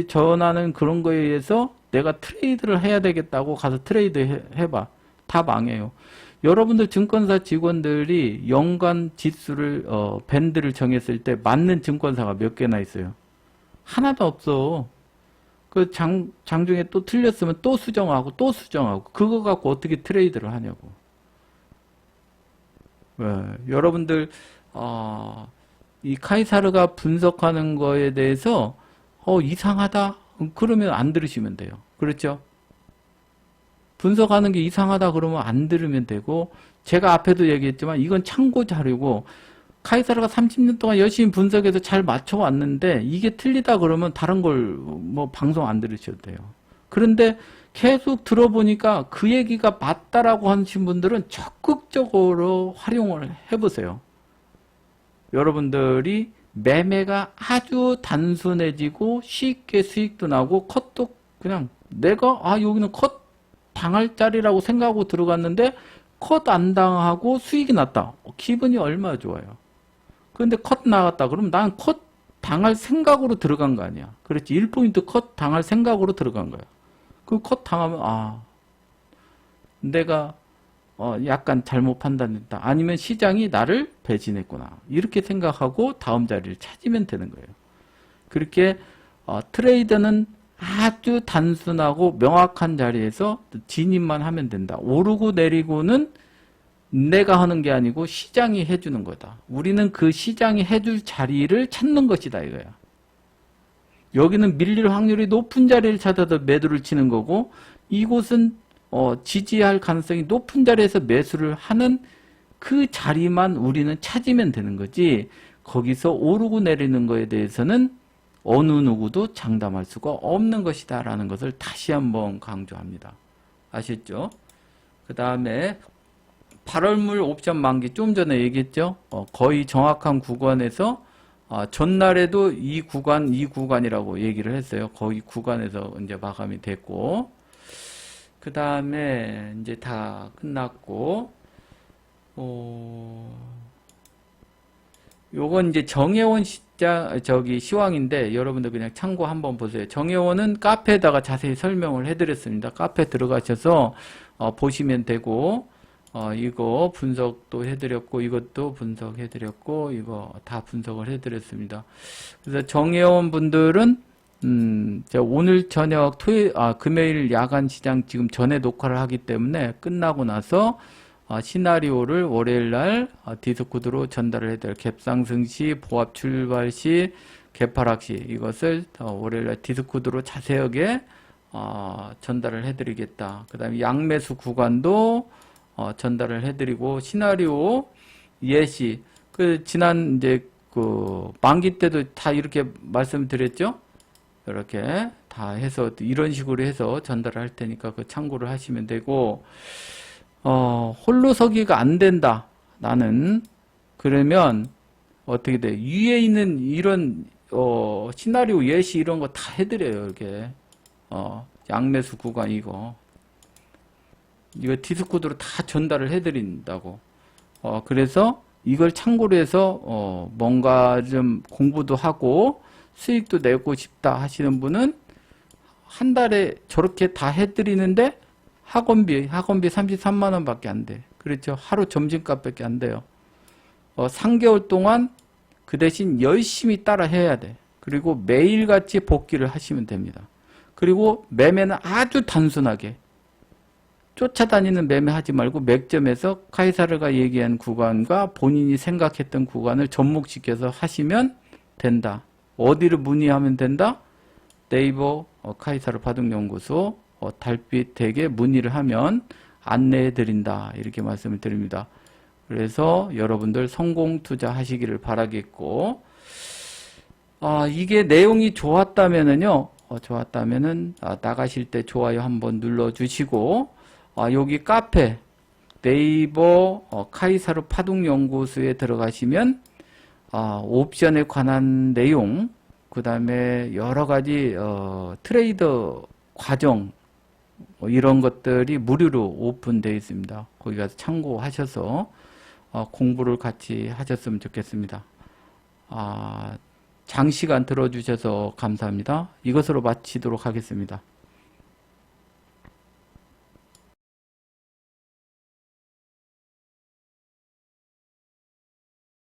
전하는 그런 거에 의해서 내가 트레이드를 해야 되겠다고 가서 트레이드 해봐. 다 망해요. 여러분들 증권사 직원들이 연간 지수를 밴드를 정했을 때 맞는 증권사가 몇 개나 있어요? 하나도 없어. 그 장중에 또 틀렸으면 또 수정하고 또 수정하고 그거 갖고 어떻게 트레이드를 하냐고. 여러분들 이 카이사르가 분석하는 거에 대해서 이상하다 그러면 안 들으시면 돼요. 그렇죠? 분석하는 게 이상하다 그러면 안 들으면 되고, 제가 앞에도 얘기했지만 이건 참고 자료고, 카이사르가 30년 동안 열심히 분석해서 잘 맞춰왔는데 이게 틀리다 그러면 다른 걸 뭐 방송 안 들으셔도 돼요. 그런데 계속 들어보니까 그 얘기가 맞다라고 하신 분들은 적극적으로 활용을 해보세요. 여러분들이 매매가 아주 단순해지고 쉽게 수익도 나고 컷도 그냥 내가 여기는 컷 당할 자리라고 생각하고 들어갔는데 컷 안 당하고 수익이 났다. 기분이 얼마나 좋아요. 그런데 컷 나갔다. 그럼 난 컷 당할 생각으로 들어간 거 아니야. 그렇지. 1포인트 컷 당할 생각으로 들어간 거야. 그 컷 당하면 내가 약간 잘못 판단했다. 아니면 시장이 나를 배신했구나. 이렇게 생각하고 다음 자리를 찾으면 되는 거예요. 그렇게 트레이더는 아주 단순하고 명확한 자리에서 진입만 하면 된다. 오르고 내리고는 내가 하는 게 아니고 시장이 해주는 거다. 우리는 그 시장이 해줄 자리를 찾는 것이다 이거야. 여기는 밀릴 확률이 높은 자리를 찾아서 매도를 치는 거고, 이곳은 지지할 가능성이 높은 자리에서 매수를 하는 그 자리만 우리는 찾으면 되는 거지, 거기서 오르고 내리는 거에 대해서는 어느 누구도 장담할 수가 없는 것이다 라는 것을 다시 한번 강조합니다. 아셨죠? 그 다음에 8월물 옵션 만기 좀 전에 얘기했죠? 거의 정확한 구간에서 전날에도 이 구간이라고 얘기를 했어요. 거의 구간에서 이제 마감이 됐고, 그 다음에 이제 다 끝났고, 요건 이제 정혜원 시황인데 여러분들 그냥 참고 한번 보세요. 정혜원은 카페에다가 자세히 설명을 해드렸습니다. 카페 들어가셔서 보시면 되고, 이거 분석도 해드렸고, 이것도 분석해드렸고, 이거 다 분석을 해드렸습니다. 그래서 정혜원 분들은 오늘 저녁 금요일 야간 시장 지금 전에 녹화를 하기 때문에 끝나고 나서 시나리오를 월요일날 디스코드로 전달을 해드려요. 갭상승 시, 보합 출발 시, 개파락 시, 이것을 월요일날 디스코드로 자세하게 전달을 해드리겠다. 그 다음에 양매수 구간도 전달을 해드리고, 시나리오 예시, 지난 이제 만기 때도 다 이렇게 말씀드렸죠? 이렇게 다 해서 이런 식으로 해서 전달을 할 테니까 참고를 하시면 되고, 홀로 서기가 안 된다. 나는 그러면 어떻게 돼? 위에 있는 이런 시나리오 예시 이런 거 다 해드려요. 이렇게 양매수 구간 이거 디스코드로 다 전달을 해드린다고. 그래서 이걸 참고로 해서 뭔가 좀 공부도 하고 수익도 내고 싶다 하시는 분은 한 달에 저렇게 다 해드리는데 학원비 33만원 밖에 안 돼. 그렇죠. 하루 점심값밖에 안 돼요. 3개월 동안 그 대신 열심히 따라 해야 돼. 그리고 매일같이 복귀를 하시면 됩니다. 그리고 매매는 아주 단순하게 쫓아다니는 매매하지 말고 맥점에서 카이사르가 얘기한 구간과 본인이 생각했던 구간을 접목시켜서 하시면 된다. 어디를 문의하면 된다? 네이버 카이사르 바둑연구소 달빛에게 문의를 하면 안내해 드린다. 이렇게 말씀을 드립니다. 그래서 여러분들 성공 투자하시기를 바라겠고, 이게 내용이 좋았다면은요, 나가실 때 좋아요 한번 눌러주시고, 여기 카페, 네이버 카이사르 파동연구소에 들어가시면, 옵션에 관한 내용, 그 다음에 여러 가지, 트레이더 과정, 이런 것들이 무료로 오픈되어 있습니다. 거기 가서 참고하셔서, 공부를 같이 하셨으면 좋겠습니다. 장시간 들어주셔서 감사합니다. 이것으로 마치도록 하겠습니다.